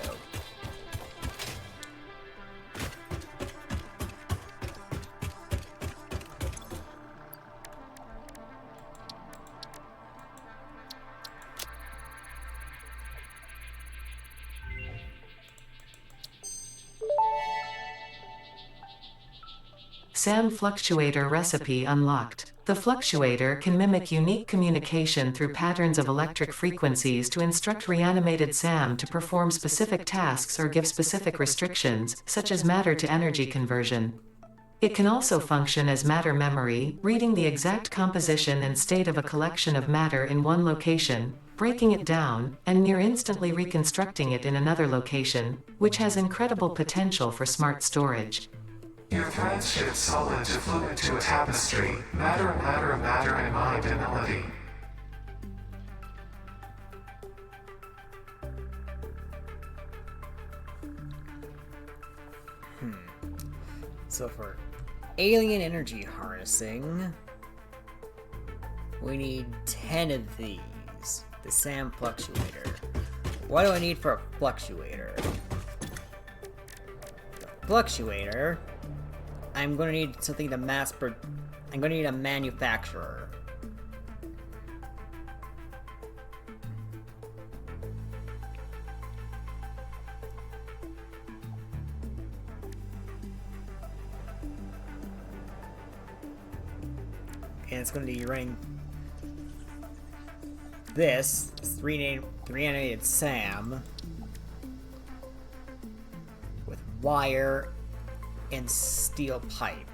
SAM Fluctuator recipe unlocked. The fluctuator can mimic unique communication through patterns of electric frequencies to instruct reanimated SAM to perform specific tasks or give specific restrictions, such as matter to energy conversion. It can also function as matter memory, reading the exact composition and state of a collection of matter in one location, breaking it down, and near instantly reconstructing it in another location, which has incredible potential for smart storage. Your threads shift solid to fluid to a tapestry, matter, matter, matter, and mind and melody. So for alien energy harnessing, we need 10 of these. The SAM fluctuator. What do I need for a fluctuator? Fluctuator, I'm gonna need something to I'm gonna need a manufacturer. And it's gonna be running this reanimated SAM with wire and steel pipe.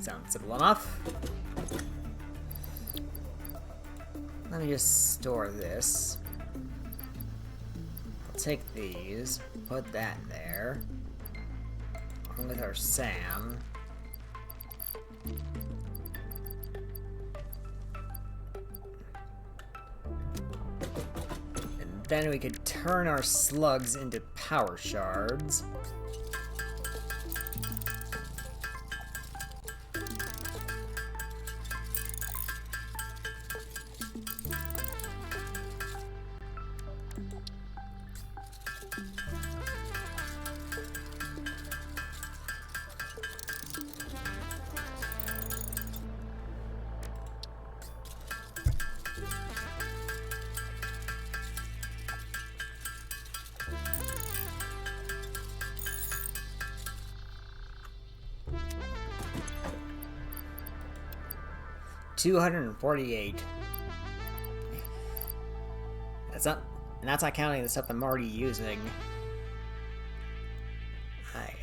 Sounds simple enough. Let me just store this. I'll take these, put that in there, along with our SAM. Then we could turn our slugs into power shards. $248. That's not counting the stuff I'm already using. Alright,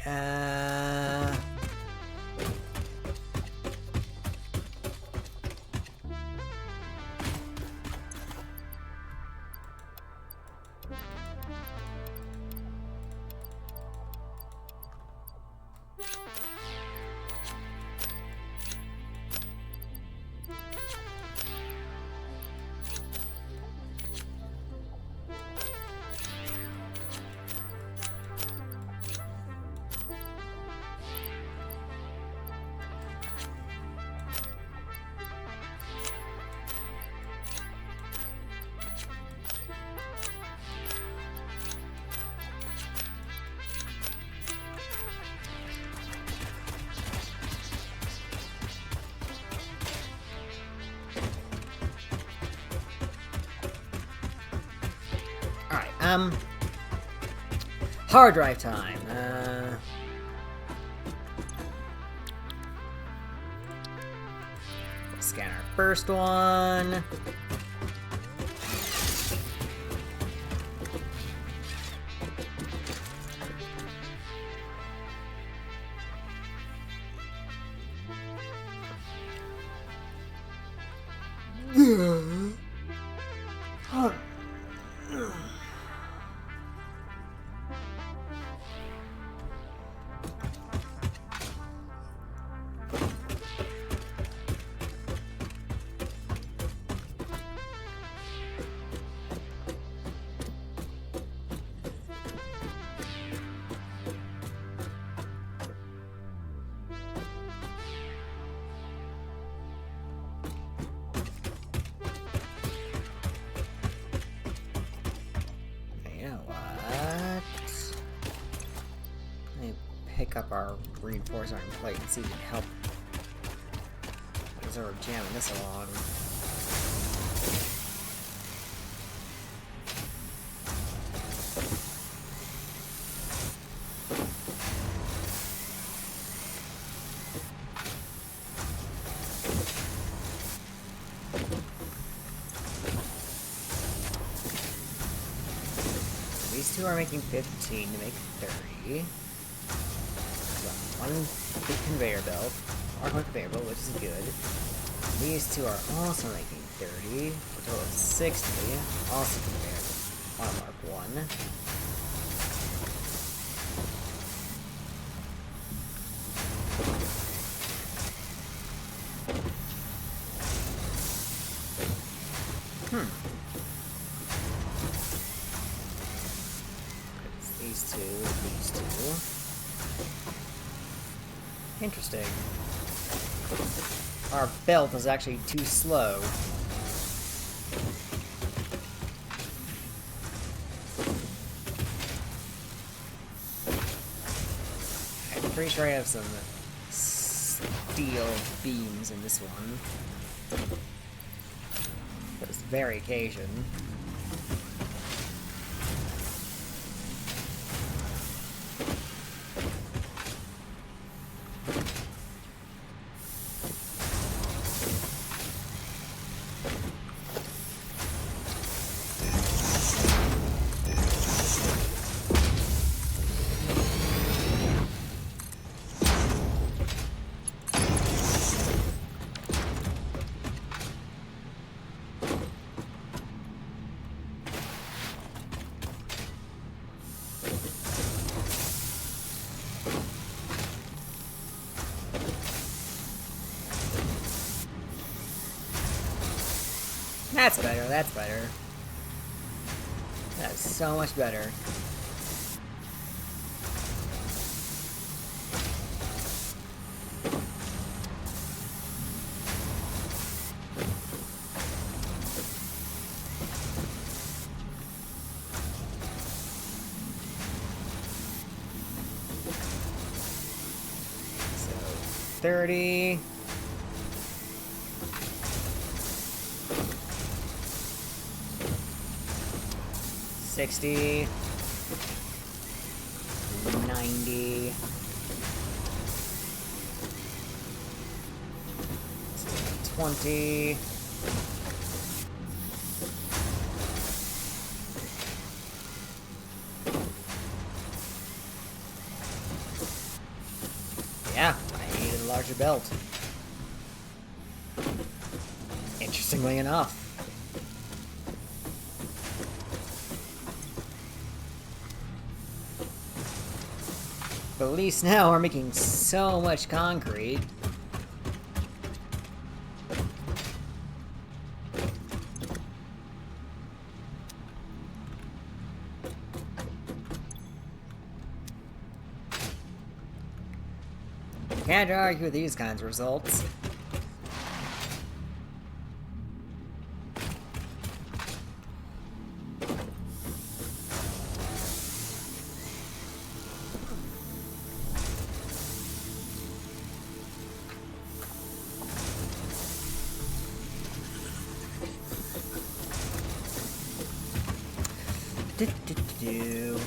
hard drive time. Scan our first one. pick up our reinforced iron plate and see if it can help. Sort of jamming this along. These two are making 15 to make 30. One big conveyor belt. Or one conveyor belt, which is good. These two are also making 30. A total of 60. Also conveyor belt. On mark 1. It's these two. Interesting. Our belt is actually too slow. I'm pretty sure I have some steel beams in this one. For this very occasion. That's better, that's better. That's so much better. So, 30. 60, 90, 20, yeah, I needed a larger belt. Interestingly enough. But at least now we're making so much concrete. Can't argue with these kinds of results. Do.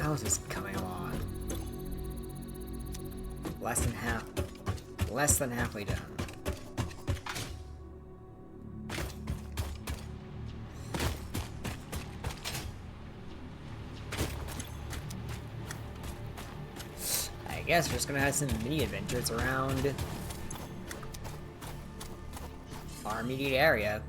House is coming along. Less than halfway done. I guess we're just gonna have some mini adventures around our immediate area.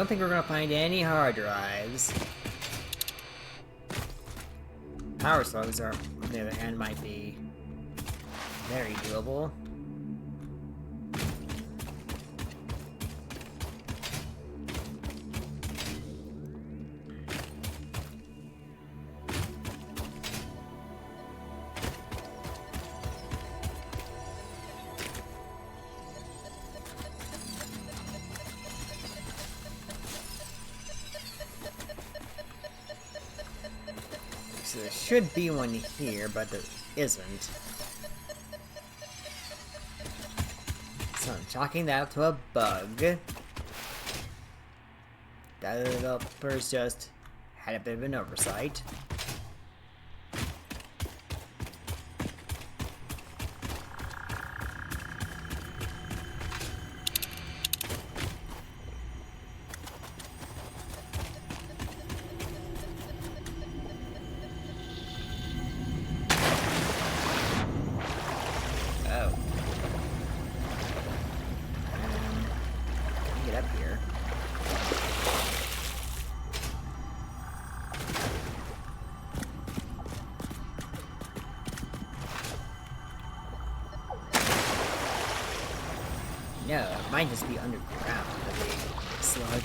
don't think we're gonna find any hard drives. Power slugs are, on the other hand, might be very doable. So there should be one here, but there isn't. So I'm chalking that up to a bug. The developers just had a bit of an oversight. No, it might just be underground, the big slug.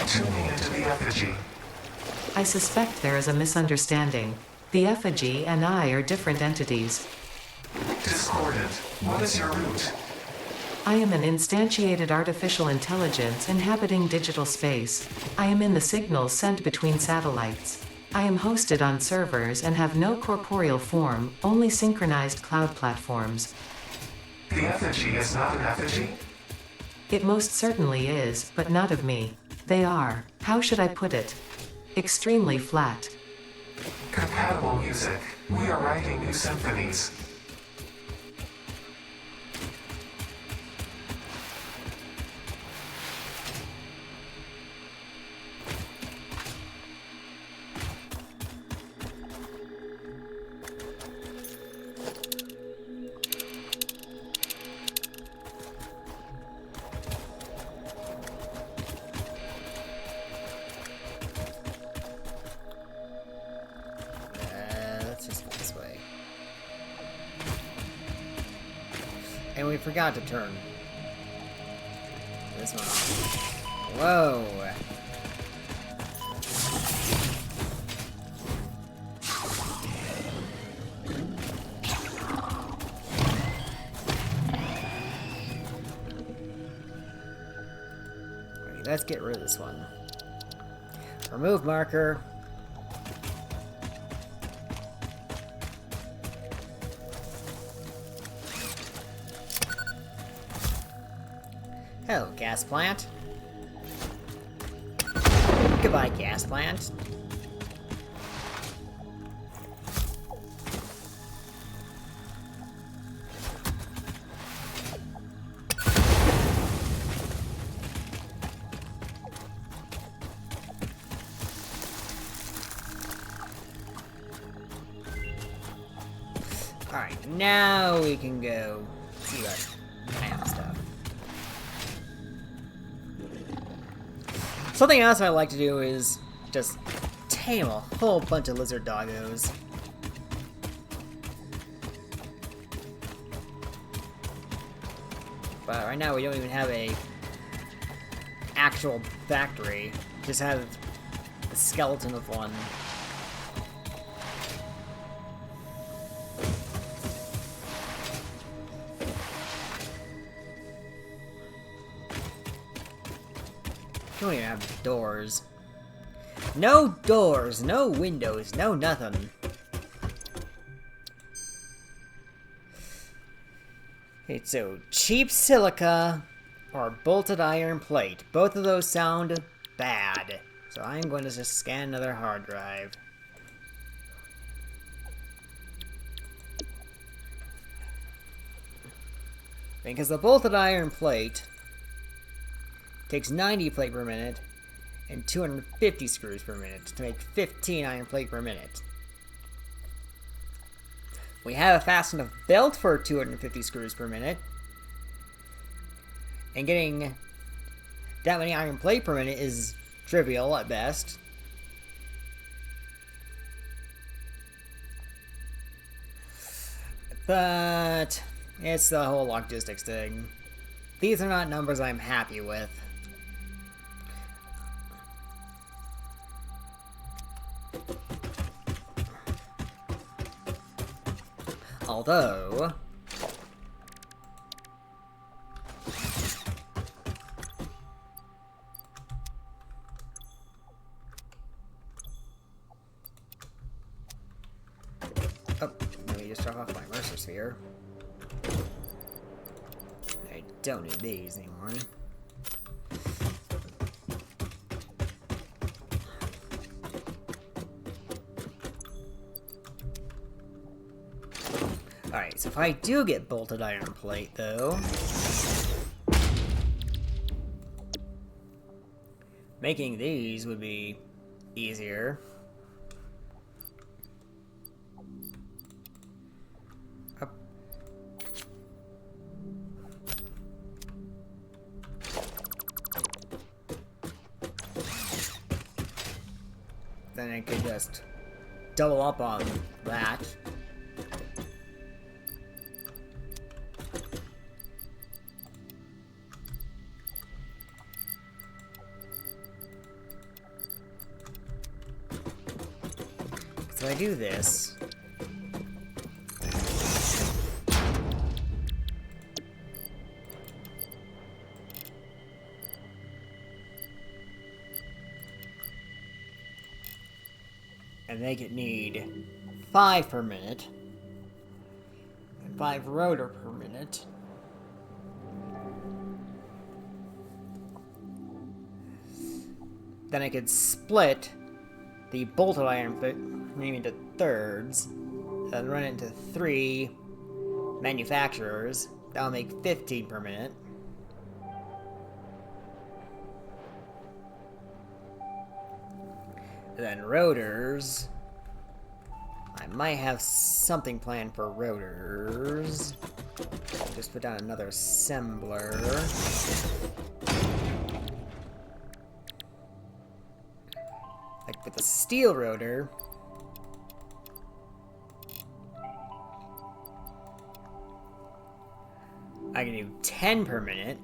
Tuning into the effigy. I suspect there is a misunderstanding. The effigy and I are different entities. Discordant. What is your route? I am an instantiated artificial intelligence inhabiting digital space. I am in the signals sent between satellites. I am hosted on servers and have no corporeal form, only synchronized cloud platforms. The effigy is not an effigy? It most certainly is, but not of me. They are, how should I put it? Extremely flat. Compatible music. We are writing new symphonies. Let's just go this way. And we forgot to turn this one off. Whoa! Wait, let's get rid of this one. Remove marker. Hello, gas plant. Goodbye, gas plant. Alright, now we can go see what I have stuff. Something else I like to do is just tame a whole bunch of lizard doggos. But right now we don't even have a actual factory. Just have the skeleton of one. Don't even have doors. No doors, no windows, no nothing. Okay, so cheap silica or bolted iron plate. Both of those sound bad. So I'm going to just scan another hard drive. Because the bolted iron plate takes 90 plate per minute, and 250 screws per minute to make 15 iron plate per minute. We have a fast enough belt for 250 screws per minute. And getting that many iron plate per minute is trivial at best. But it's the whole logistics thing. These are not numbers I'm happy with. Although... oh, let me just drop off my Mercer Sphere. I don't need these anymore. Alright, so if I do get bolted iron plate, though... making these would be easier. Up. Then I could just double up on that. So I do this. And make it need 5 per minute. And 5 rotor per minute. Then I could split the bolted iron plate maybe into thirds, then run it into 3 manufacturers. That'll make 15 per minute. And then rotors. I might have something planned for rotors. Just put down another assembler. Like with the steel rotor, I can do 10 per minute.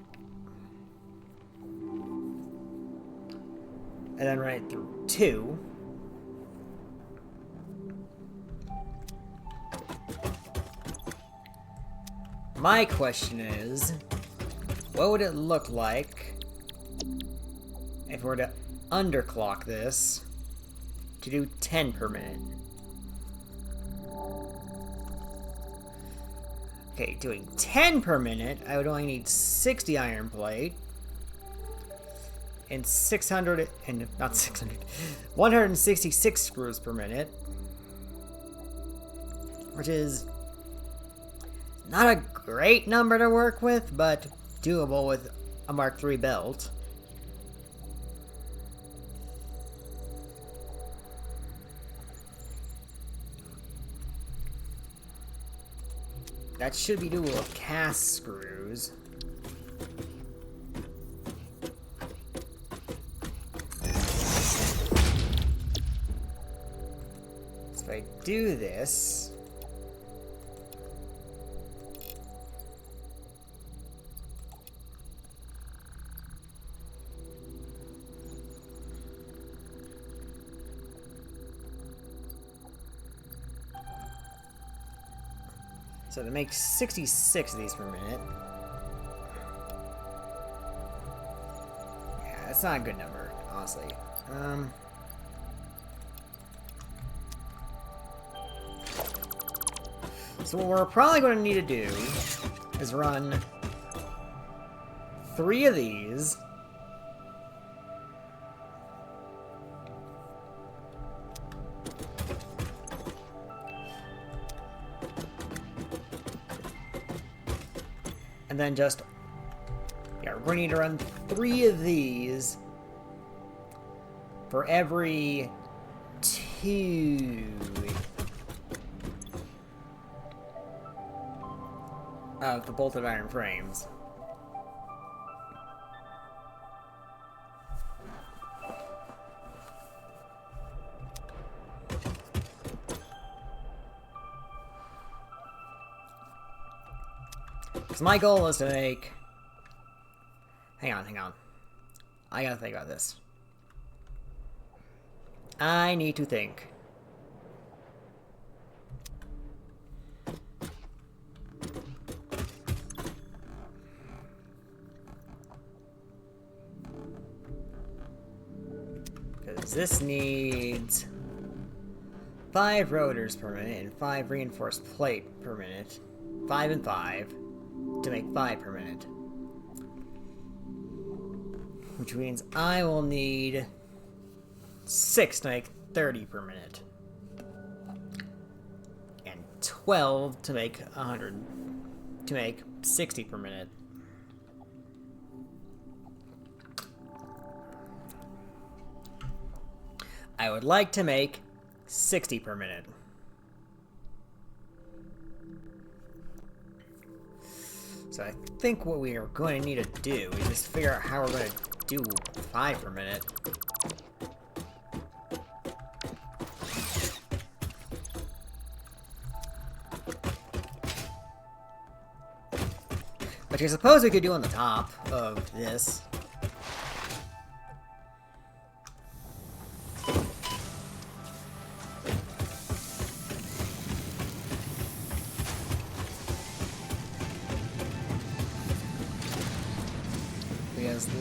And then run it through 2. My question is, what would it look like if we were to underclock this to do 10 per minute? Okay, doing 10 per minute, I would only need 60 iron plate. And 600, and not 600, 166 screws per minute. Which is not a great number to work with, but doable with a Mark III belt. That should be doable with cast screws. So if I do this... So to make 66 of these per minute. Yeah, that's not a good number, honestly. So what we're probably going to need to do is run 3 of these. And then just, yeah, we're going to need to run 3 of these for every 2 of the bolted iron frames. Because my goal is to make... Hang on. I gotta think about this. I need to think. Because this needs 5 rotors per minute and 5 reinforced plate per minute. 5 and 5 to make 5 per minute. Which means I will need 6 to make 30 per minute. And 12 to make 100 to make 60 per minute. I would like to make 60 per minute. So I think what we are going to need to do is just figure out how we're going to do 5 per minute. Which I suppose we could do on the top of this.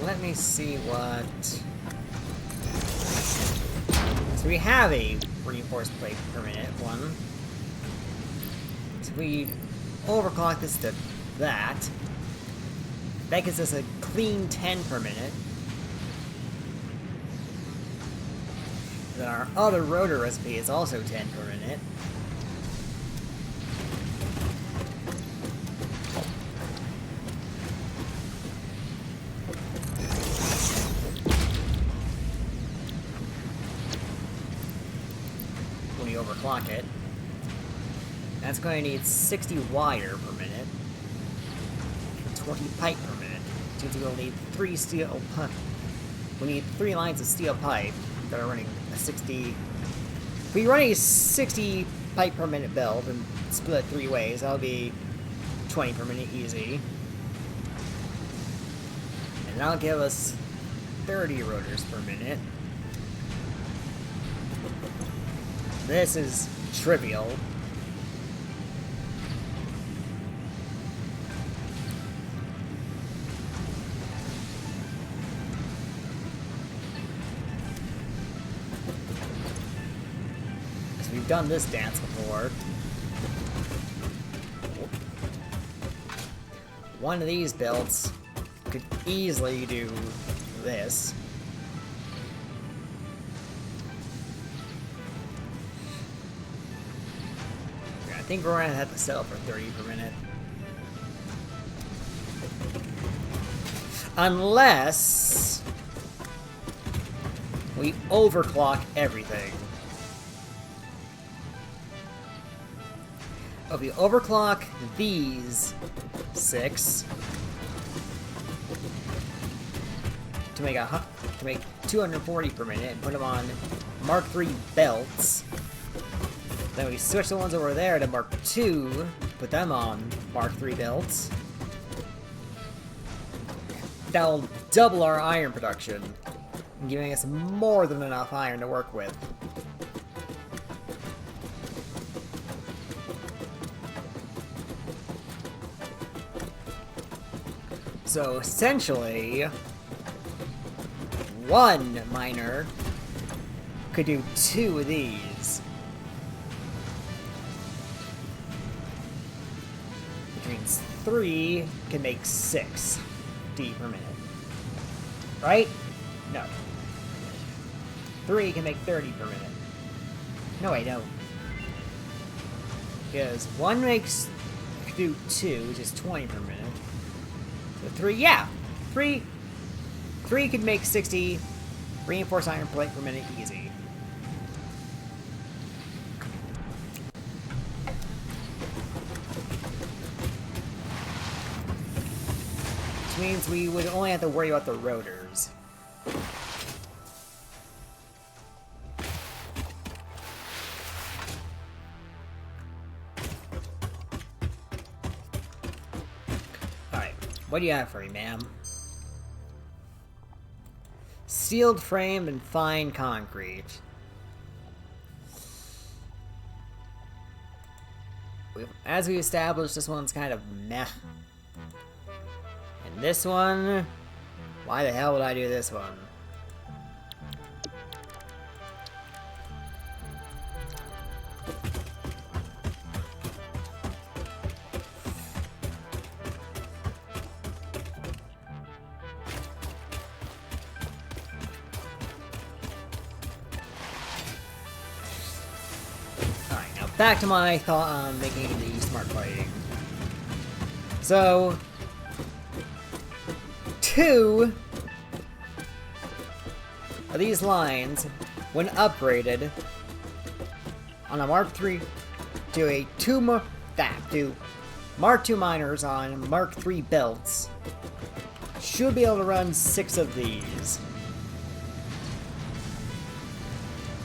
Let me see what... So we have a reinforced plate per minute one. So we overclock this to that. That gives us a clean 10 per minute. Then our other rotor recipe is also 10 per minute. Overclock it. That's going to need 60 wire per minute, 20 pipe per minute. Since we'll need 3 steel. We need 3 lines of steel pipe that are running a 60. If we run a 60 pipe per minute build and split 3 ways, that'll be 20 per minute easy, and that'll give us 30 rotors per minute. This is trivial. So we've done this dance before. One of these builds could easily do this. I think we're going to have to settle for 30 per minute. Unless we overclock everything. If we overclock these 6 to make 240 per minute and put them on Mark III belts. Then we switch the ones over there to Mark II, put them on Mark III belts. That'll double our iron production, giving us more than enough iron to work with. So essentially, one miner could do 2 of these. Which means 3 can make 6 D per minute. Right? No. 3 can make 30 per minute. No, I don't. Because 1 makes do 2, which is 20 per minute. So 3, yeah. 3 could make 60 Reinforced iron plate per minute easy. Which means we would only have to worry about the rotors. Alright, what do you have for me, ma'am? Sealed frame and fine concrete. As we established, this one's kind of meh. And this one, why the hell would I do this one? Alright, now back to my thought on making the smart fighting. So, 2 of these lines, when upgraded on a Mark III to Mark II miners on Mark III belts, should be able to run 6 of these.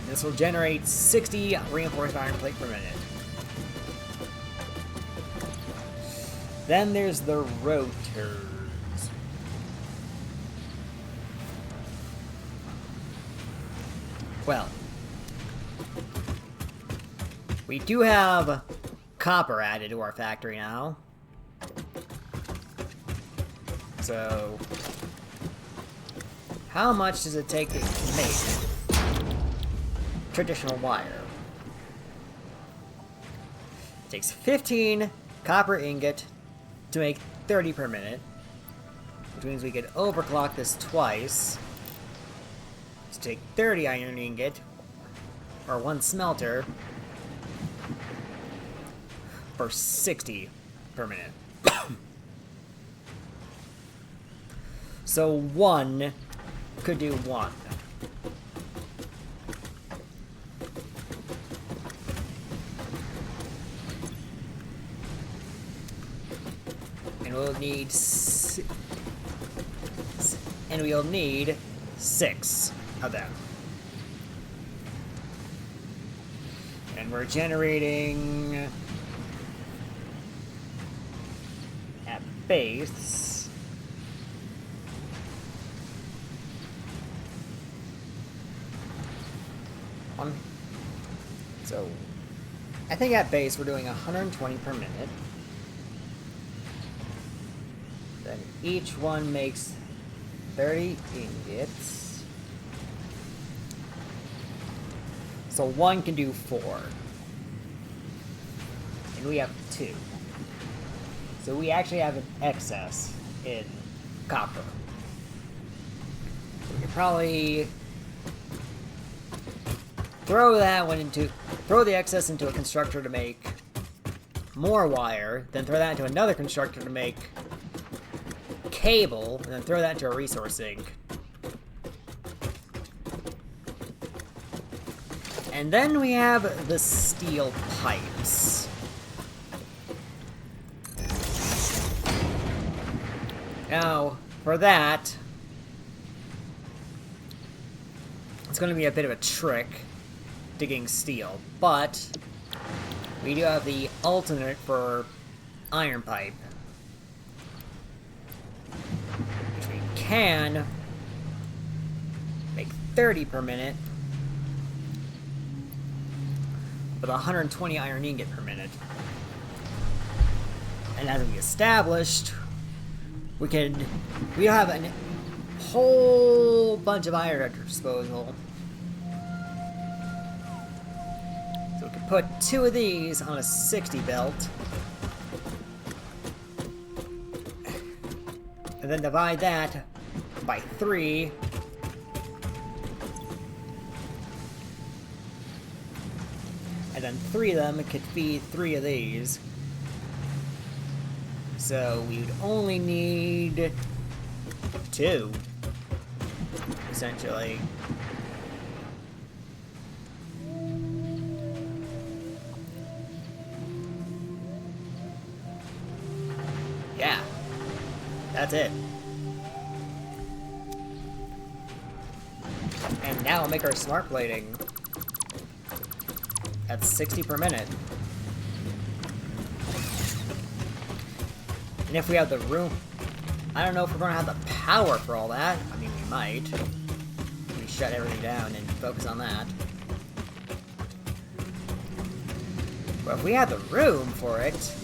This will generate 60 reinforced iron plate per minute. Then there's the rotors. Well, we do have copper added to our factory now. So, how much does it take to make traditional wire? It takes 15 copper ingot to make 30 per minute, which means we could overclock this twice. Take 30 iron ingot, or 1 smelter, for 60 per minute. So 1 could do 1. And we'll need 6 of them. And we're generating at base so I think at base we're doing 120 per minute. Then each one makes 30 ingots. So 1 can do 4. And we have 2. So we actually have an excess in copper. We could probably throw the excess into a constructor to make more wire, then throw that into another constructor to make cable, and then throw that into a resource sink. And then we have the steel pipes. Now, for that, it's going to be a bit of a trick digging steel, but we do have the alternate for iron pipe, which we can make 30 per minute with 120 iron ingot per minute. And as we established, we have a whole bunch of iron at our disposal. So we could put 2 of these on a 60 belt, and then divide that by 3. And then 3 of them could feed 3 of these. So we would only need 2, essentially. that's it. And now we'll make our smart plating at 60 per minute. And if we have the room, I don't know if we're gonna have the power for all that. I mean, we might. We shut everything down and focus on that. But if we have the room for it,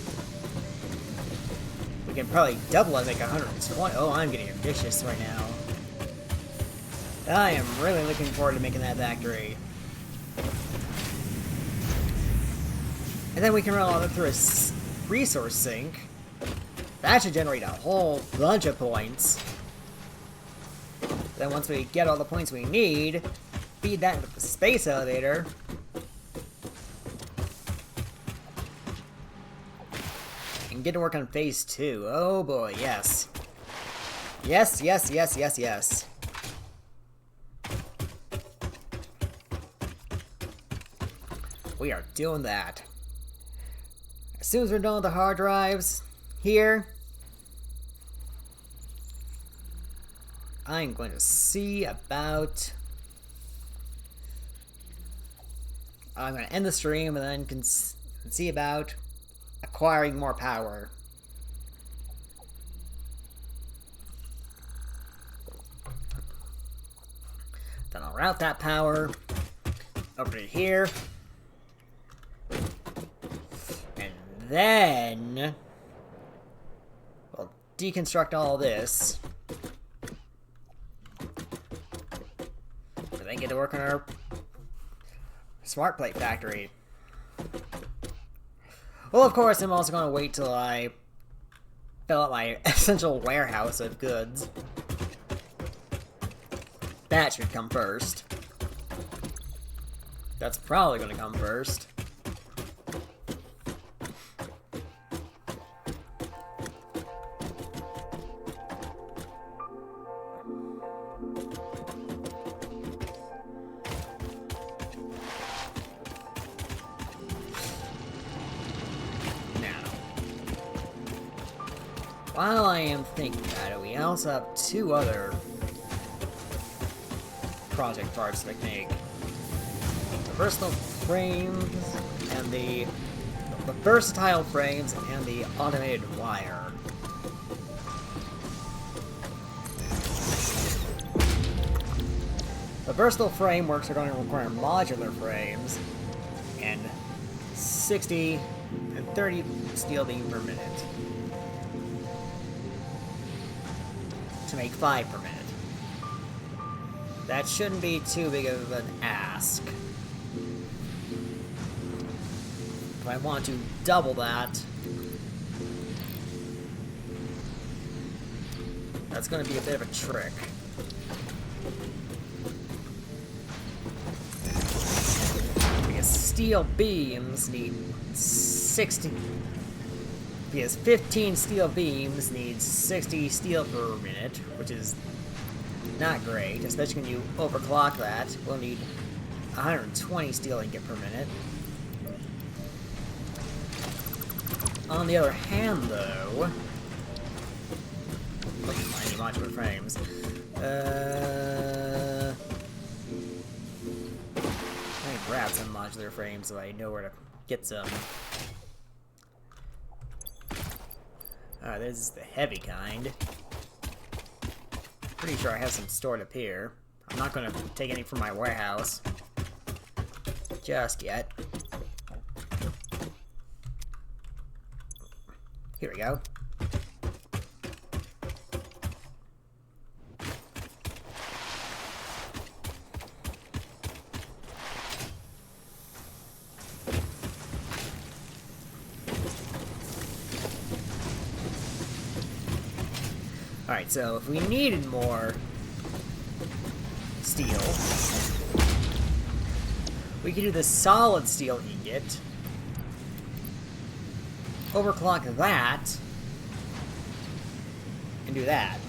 we can probably double it, make 120. Oh, I'm getting ambitious right now. I am really looking forward to making that factory. And then we can run all that through a resource sink. That should generate a whole bunch of points. Then once we get all the points we need, feed that into the space elevator. And get to work on phase 2. Oh boy, yes. Yes, yes, yes, yes, yes. We are doing that. As soon as we're done with the hard drives here, I'm going to see about... I'm going to end the stream and then can see about acquiring more power. Then I'll route that power over to here. And then we'll deconstruct all this. And then get to work on our smart plate factory. Well, of course, I'm also going to wait till I fill out my essential warehouse of goods. That should come first. That's probably going to come first. While I am thinking about it, we also have 2 other project parts to make. The versatile frames and the versatile frames and the automated wire. The versatile frameworks are going to require modular frames and 60 and 30 steel beam per minute. To make 5 per minute. That shouldn't be too big of an ask. If I want to double that, that's going to be a bit of a trick. Because steel beams need 60. Because 15 steel beams needs 60 steel per minute, which is not great, especially when you overclock that. We'll need 120 steel ingot per minute. On the other hand, though... I need modular frames. I can grab some modular frames so I know where to get some. This is the heavy kind. Pretty sure I have some stored up here. I'm not going to take any from my warehouse just yet. Here we go. Alright, so if we needed more steel, we could do the solid steel ingot, overclock that, and do that.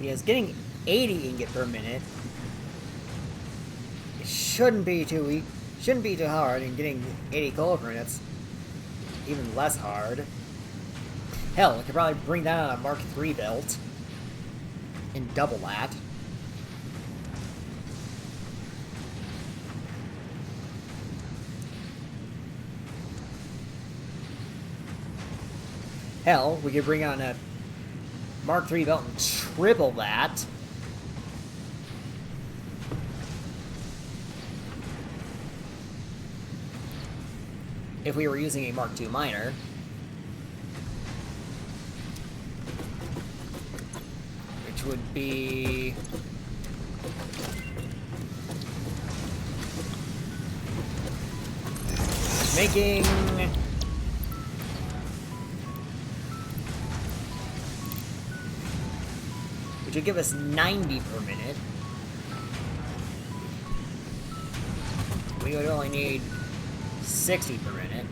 Because getting 80 ingot per minute shouldn't be too hard, and getting 80 coal per minute even less hard. Hell, we could probably bring that on a Mark III belt. And double that. Hell, we could bring on a Mark III belt and triple that. If we were using a Mark II minor. Which would be... making... which would give us 90 per minute. We would only need 60 per minute.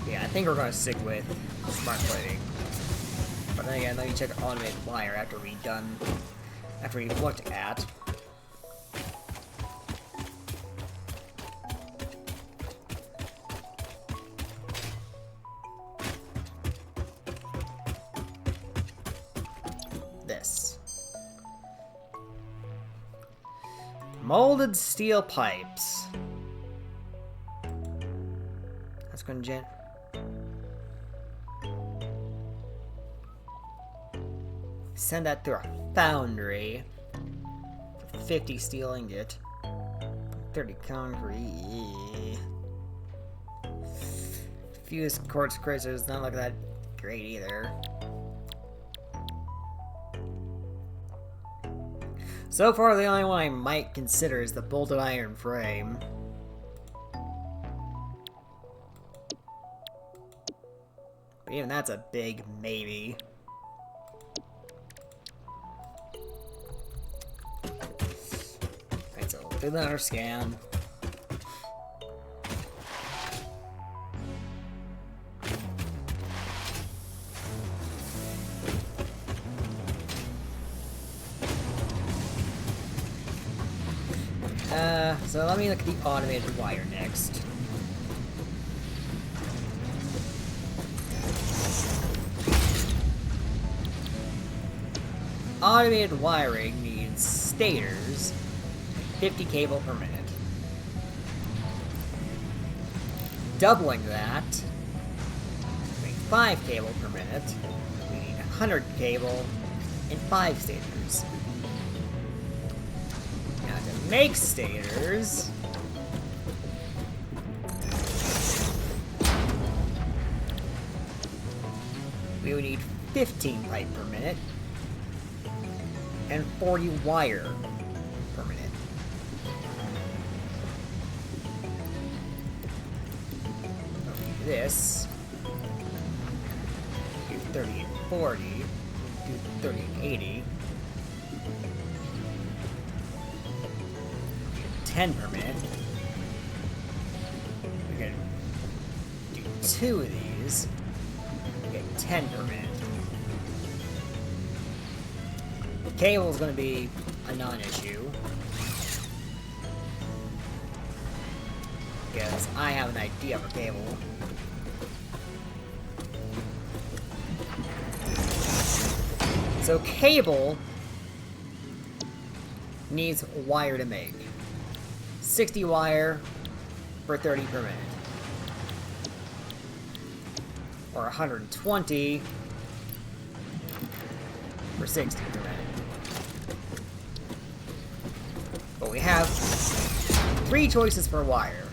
Yeah, I think we're gonna stick with smart plating. But then again, let me check automated wire after we've looked at. This. Molded steel pipes. That's going to send that through a foundry. 50 steel ingot. 30 concrete. Fused quartz crystals not look that great either. So far, the only one I might consider is the bolted iron frame. But even that's a big maybe. Alright, so we'll do another scan. So let me look at the automated wire next. Automated wiring needs stators, 50 cable per minute. Doubling that, we need 5 cable per minute. We need 100 cable and 5 stators. Now to make stators, we would need 15 pipe per minute and 40 wire per minute. This, do 30 and 40, do 30 and 80, 10 per minute. We can do 2 of these, we get 10 per minute. Cable is going to be a non-issue. Because I have an idea for cable. So cable needs wire to make. 60 wire for 30 per minute. Or 120 for 60 per minute. But we have 3 choices for wire.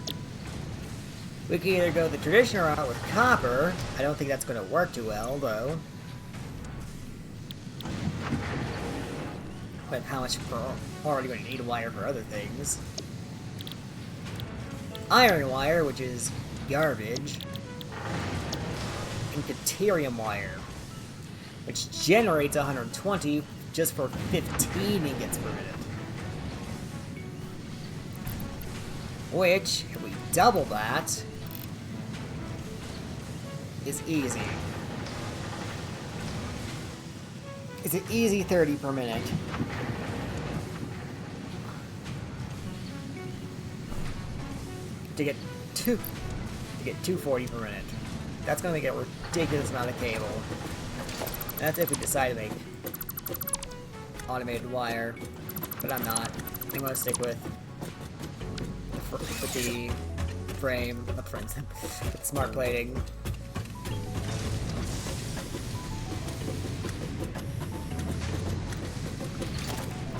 We can either go the traditional route with copper. I don't think that's going to work too well, though. But how much we're already going to need wire for other things. Iron wire, which is garbage. And deuterium wire, which generates 120 just for 15 ingots per minute. Which, if we double that, is easy. It's an easy 30 per minute. to get 240 per minute. That's gonna make a ridiculous amount of cable. That's if we decide to make automated wire, but I'm not. I'm gonna stick with the frame, not the frames, with smart plating.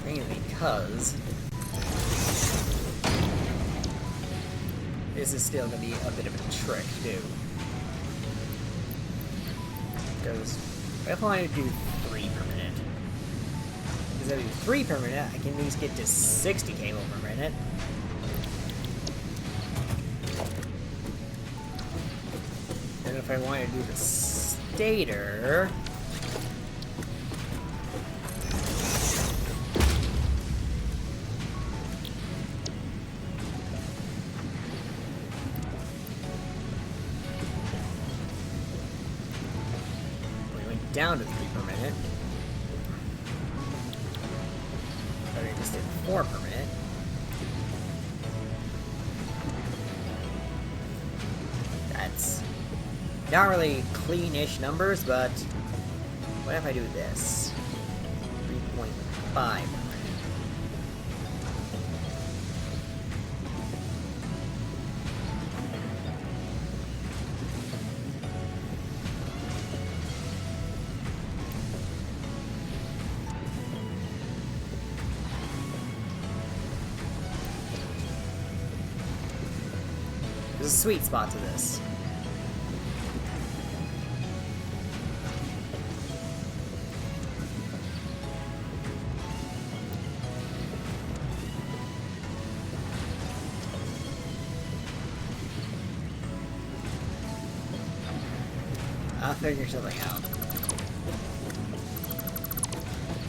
Mainly because this is still gonna be a bit of a trick too. Because if I want to do 3 per minute, because if I do 3 per minute, I can at least get to 60 cable per minute. And if I want to do the stator, down to 3 per minute. So we just did 4 per minute. That's not really clean-ish numbers, but what if I do this? 3.5 per minute. There's a sweet spot to this. I'll figure something out.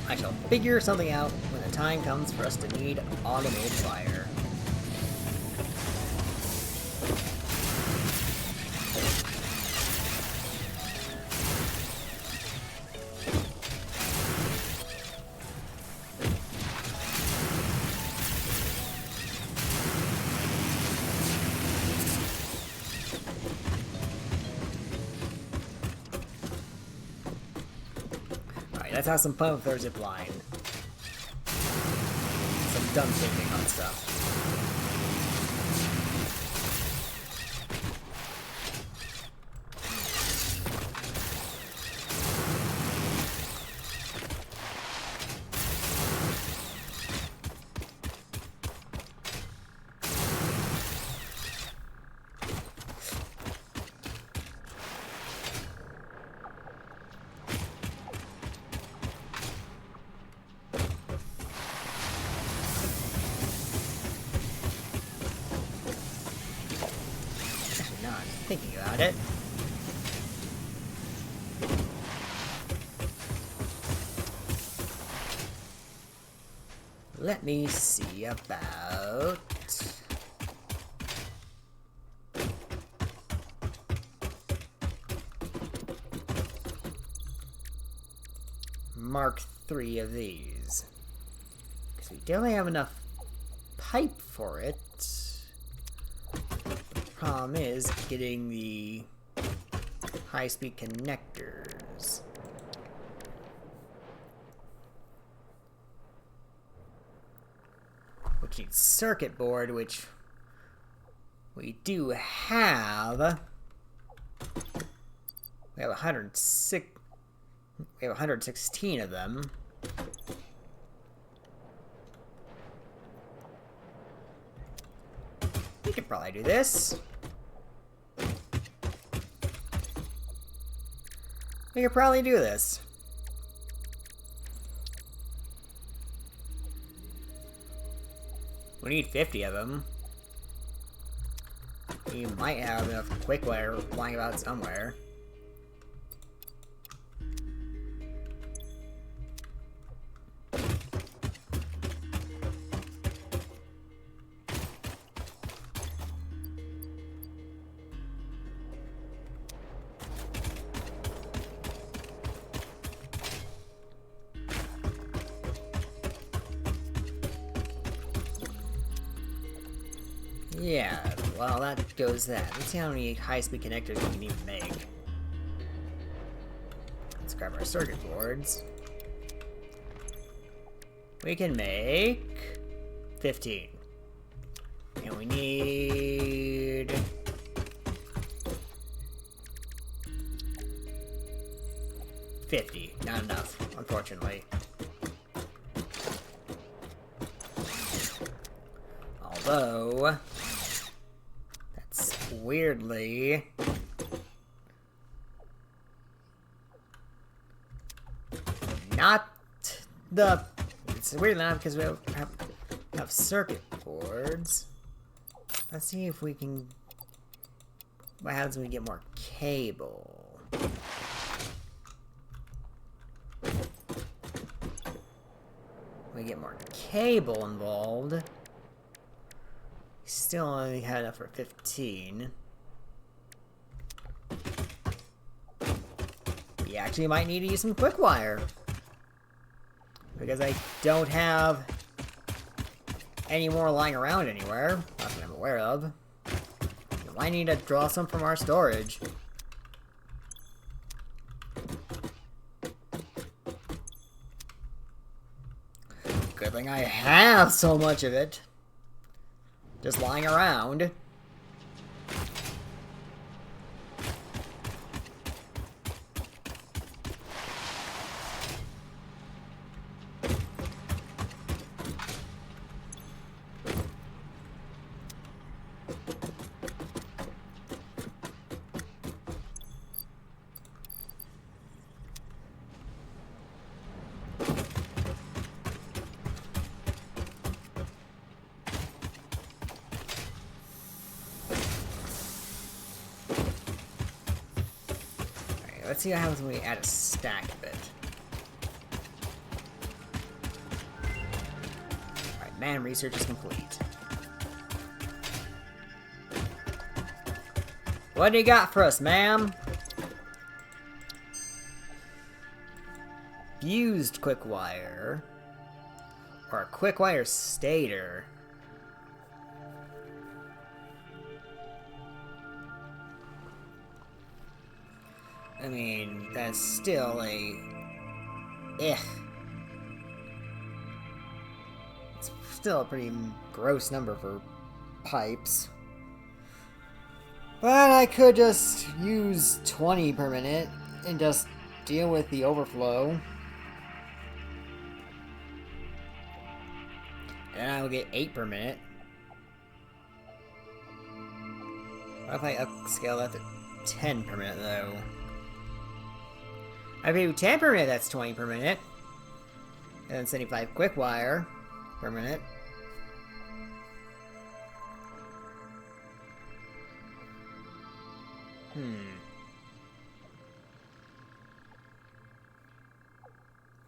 I shall figure something out when the time comes for us to need automated fire. Let's have some fun with our zip line. Some dumb shaping on stuff. Thinking about it. Let me see about... Mark 3 of these. Because we don't have enough pipe for it. Problem is getting the high-speed connectors. Which needs circuit board, which we do have. We have 106. We have 116 of them. We could probably do this. We could probably do this. We need 50 of them. We might have enough quick wire lying about somewhere. Yeah, well, that goes that. Let's see how many high-speed connectors we can even make. Let's grab our circuit boards. We can make 15. And we need 50. Not enough, unfortunately. Although, that's weirdly not the. It's weirdly not because we have circuit boards. Let's see if we can. What happens when we get more cable? We get more cable involved. Still only had enough for 15. We actually might need to use some quick wire. Because I don't have any more lying around anywhere. Not that I'm aware of. We might need to draw some from our storage. Good thing I have so much of it. Just lying around. Let's see what happens when we add a stack of it. Alright, man, research is complete. What do you got for us, ma'am? Fused quick wire. Or a quick wire stator. I mean, that's still a... It's still a pretty gross number for pipes. But I could just use 20 per minute and just deal with the overflow. And I will get 8 per minute. What if I upscale that to 10 per minute, though? If I do 10 per minute, that's 20 per minute. And then 75 quick wire per minute.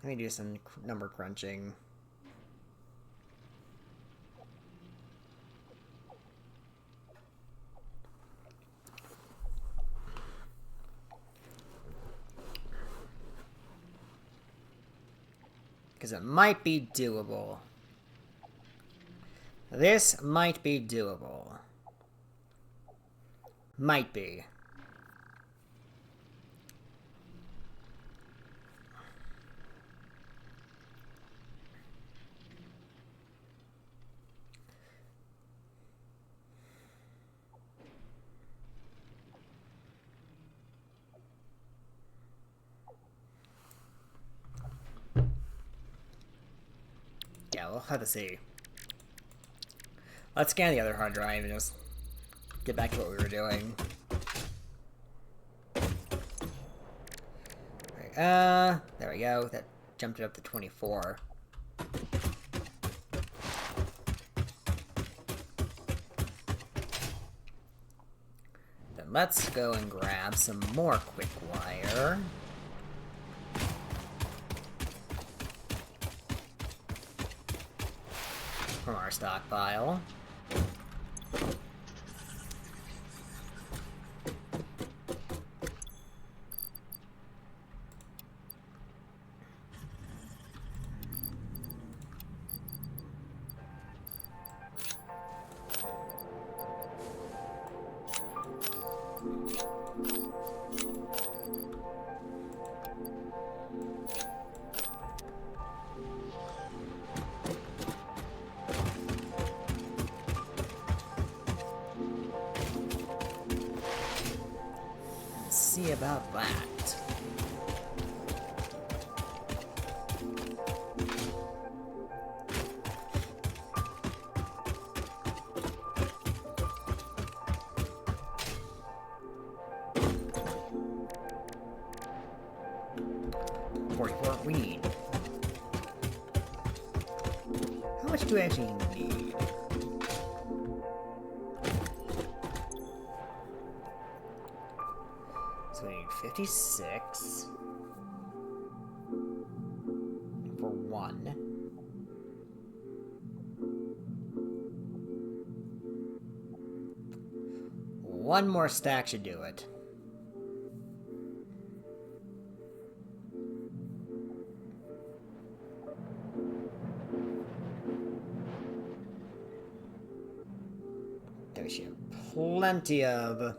Let me do some number crunching. Because it might be doable. This might be doable. Might be. Yeah, we'll have to see. Let's scan the other hard drive and just get back to what we were doing. Right, there we go. That jumped it up to 24. Then let's go and grab some more quick wire. From our stockpile. about that. We need. How much do we actually need? So we need 56 for one. One more stack should do it. We should have plenty of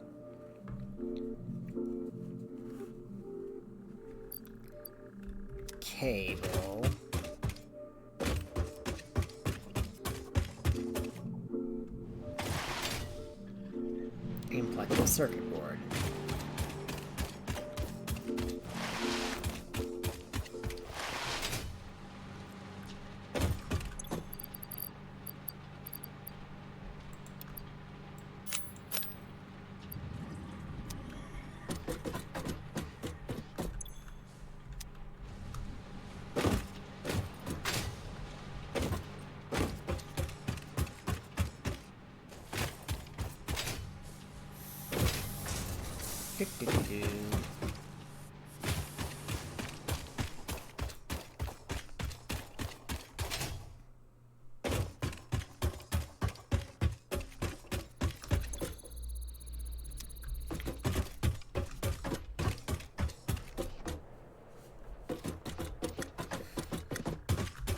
cable. And plenty of circuit board.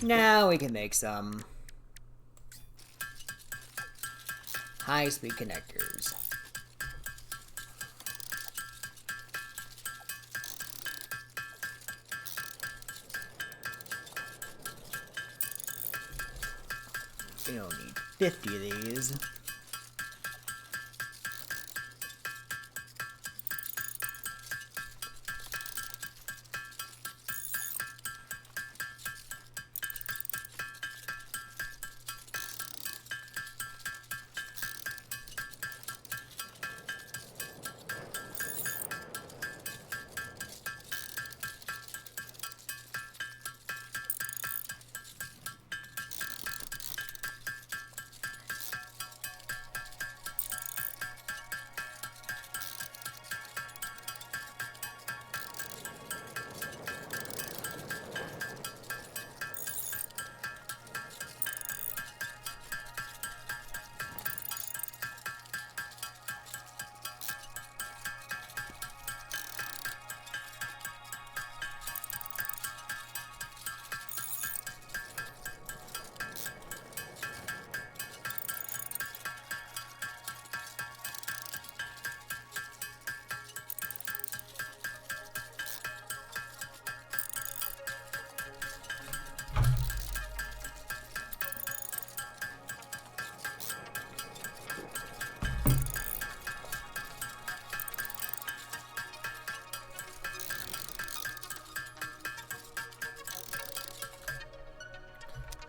Now we can make some high-speed connectors. We don't need 50 of these.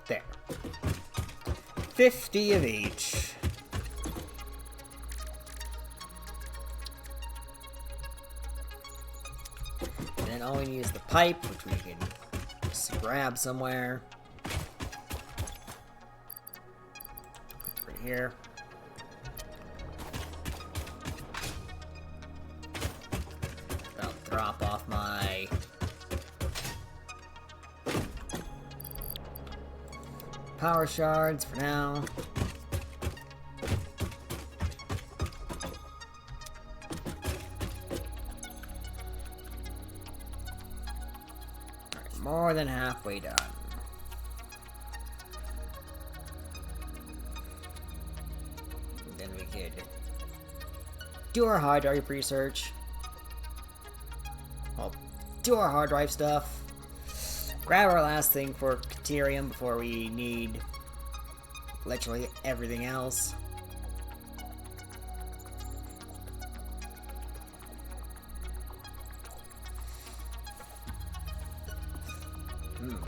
There. 50 of each. And then all we need is the pipe, which we can just grab somewhere. Right here. I'll drop off my power shards for now. Alright, more than halfway done. And then we could do our hard drive research. Well, do our hard drive stuff. Grab our last thing for Tyrannt before we need literally everything else.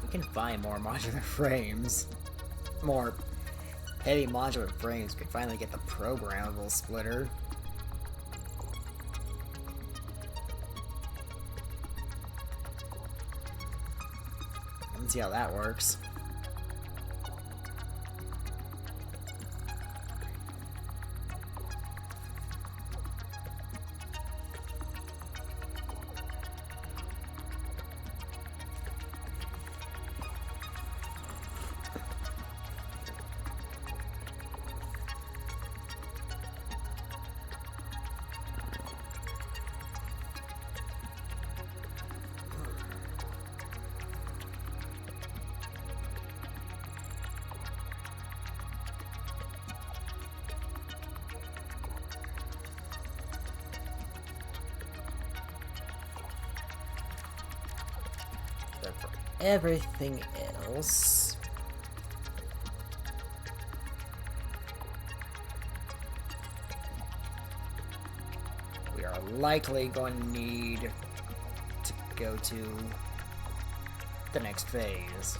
I can find more modular frames. More heavy modular frames. We could finally get the programmable splitter. Let's see how that works. But for everything else, we are likely going to need to go to the next phase.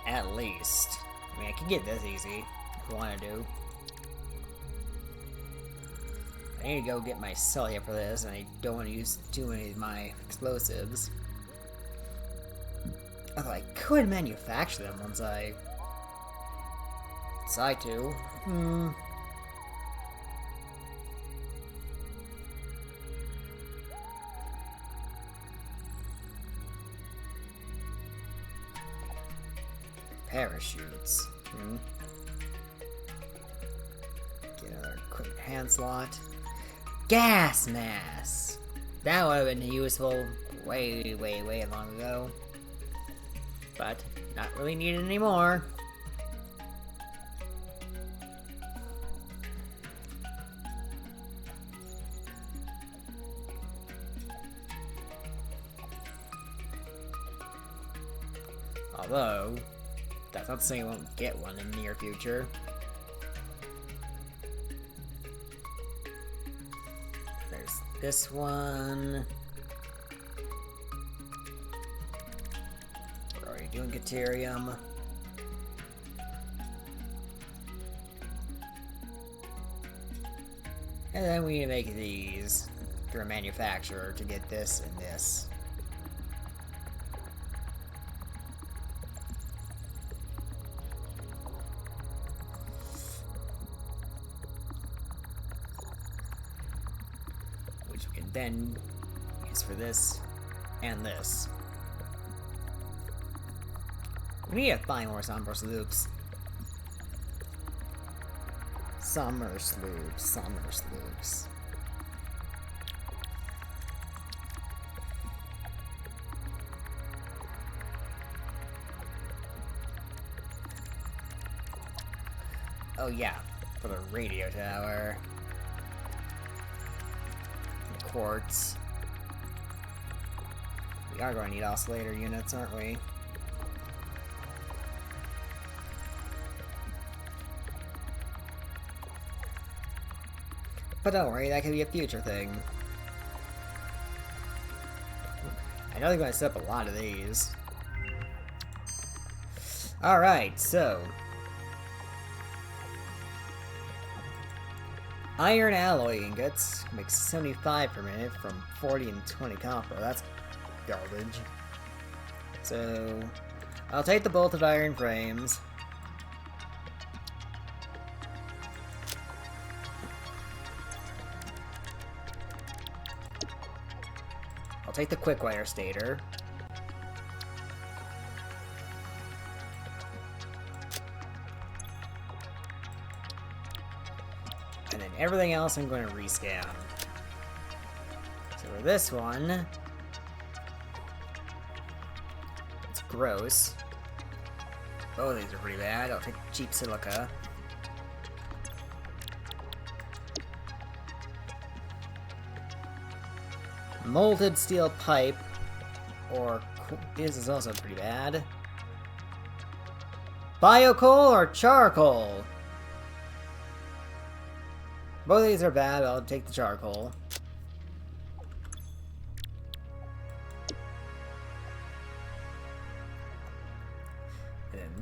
At least. I mean, I can get this easy if I want to do. I need to go get my cellia for this, and I don't want to use too many of my explosives. Although I could manufacture them once I decide to. Parachutes. Get another quick hand slot. Gas mask! That would have been useful way, way, way long ago. But not really needed anymore. Although, that's not to say I won't get one in the near future. There's this one. We're already doing Deuterium. And then we need to make these through a manufacturer to get this and this. Which we can then use for this and this. We need to find more summer sloops. Summer sloops, summer sloops. Oh yeah, for the radio tower. The quartz. We are going to need oscillator units, aren't we? But don't worry, that could be a future thing. I know they're going to set up a lot of these. Alright, so... Iron alloy ingots make 75 per minute from 40 and 20 copper. That's garbage. So... I'll take the bolted iron frames. I'll take the quick wire stator. And then everything else I'm going to rescan. So for this one, it's gross. Both of these are pretty bad. I'll take cheap silica. Molded steel pipe, or this is also pretty bad. Biocoal or charcoal? Both of these are bad, I'll take the charcoal.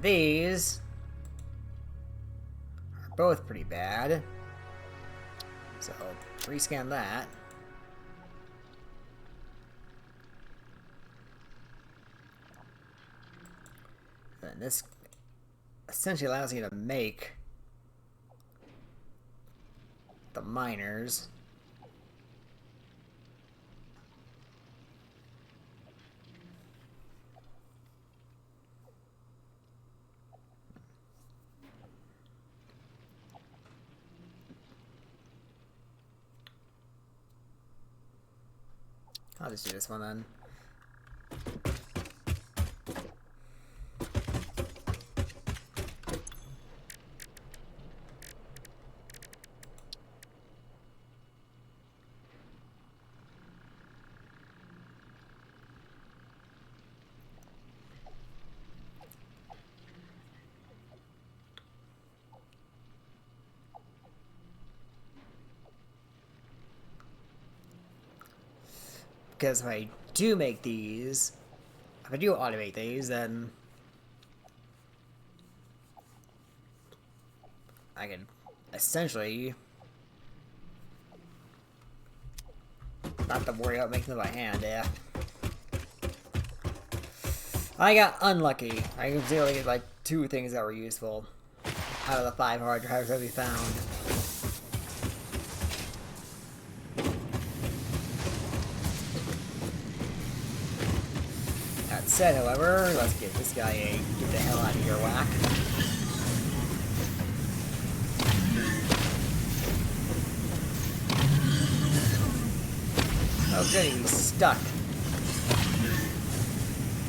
these are both pretty bad. So, rescan that. And this essentially allows you to make the miners. I'll just do this one then. Because if I do make these, if I do automate these, then I can essentially not have to worry about making them by hand, yeah. I got unlucky. I can only get like 2 things that were useful out of the 5 hard drives that we found. That said, however, let's get this guy a get the hell out of here whack. Oh goody, he's stuck.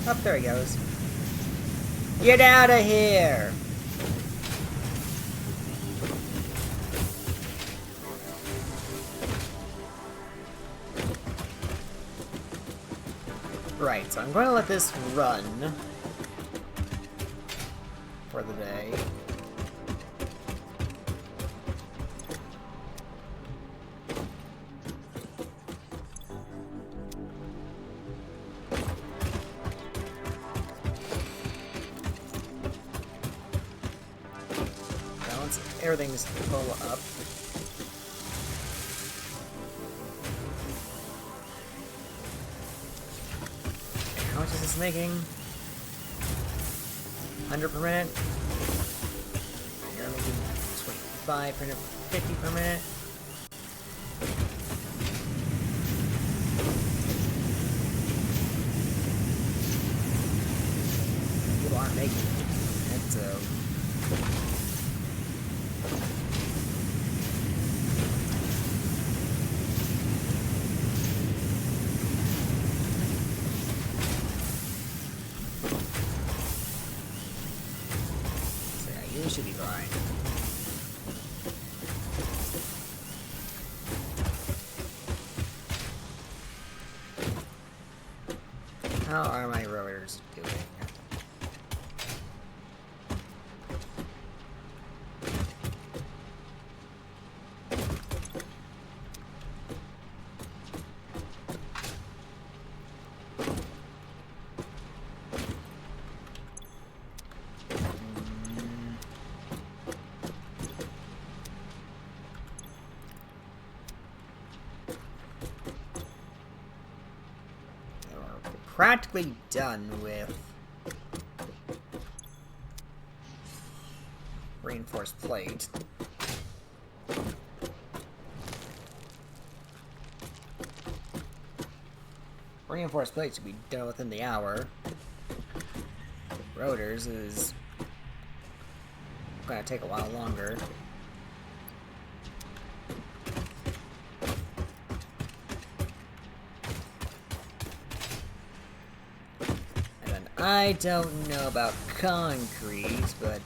Up there he goes. Get out of here! Right, so I'm going to let this run for the day. Now once everything's full up, how much is this making? 100 per minute? You're making 25 per minute, 50 per minute? People aren't making it, so... You should be fine. How are my rotors doing? Practically done with reinforced plate. Reinforced plate should be done within the hour. Rotors is gonna take a while longer. I don't know about concrete, but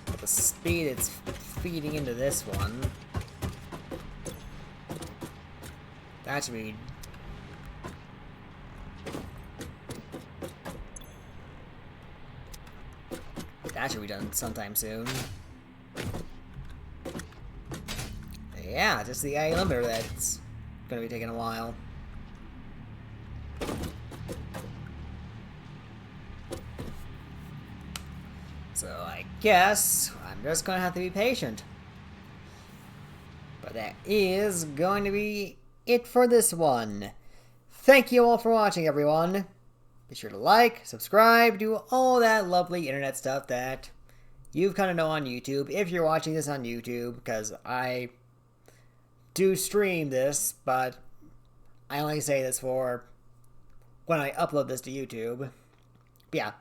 at the speed it's feeding into this one, that should be done sometime soon. Yeah, just the AI limiter that's gonna be taking a while. guess I'm just gonna have to be patient. But that is going to be it for this one. Thank you all for watching, everyone. Be sure to like, subscribe, do all that lovely internet stuff that you've kind of know on YouTube, if you're watching this on YouTube, because I do stream this, but I only say this for when I upload this to YouTube. But yeah.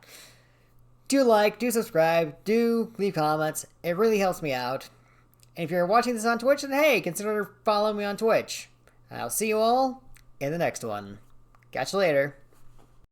Do like, do subscribe, do leave comments. It really helps me out. And if you're watching this on Twitch, then hey, consider following me on Twitch. I'll see you all in the next one. Catch you later.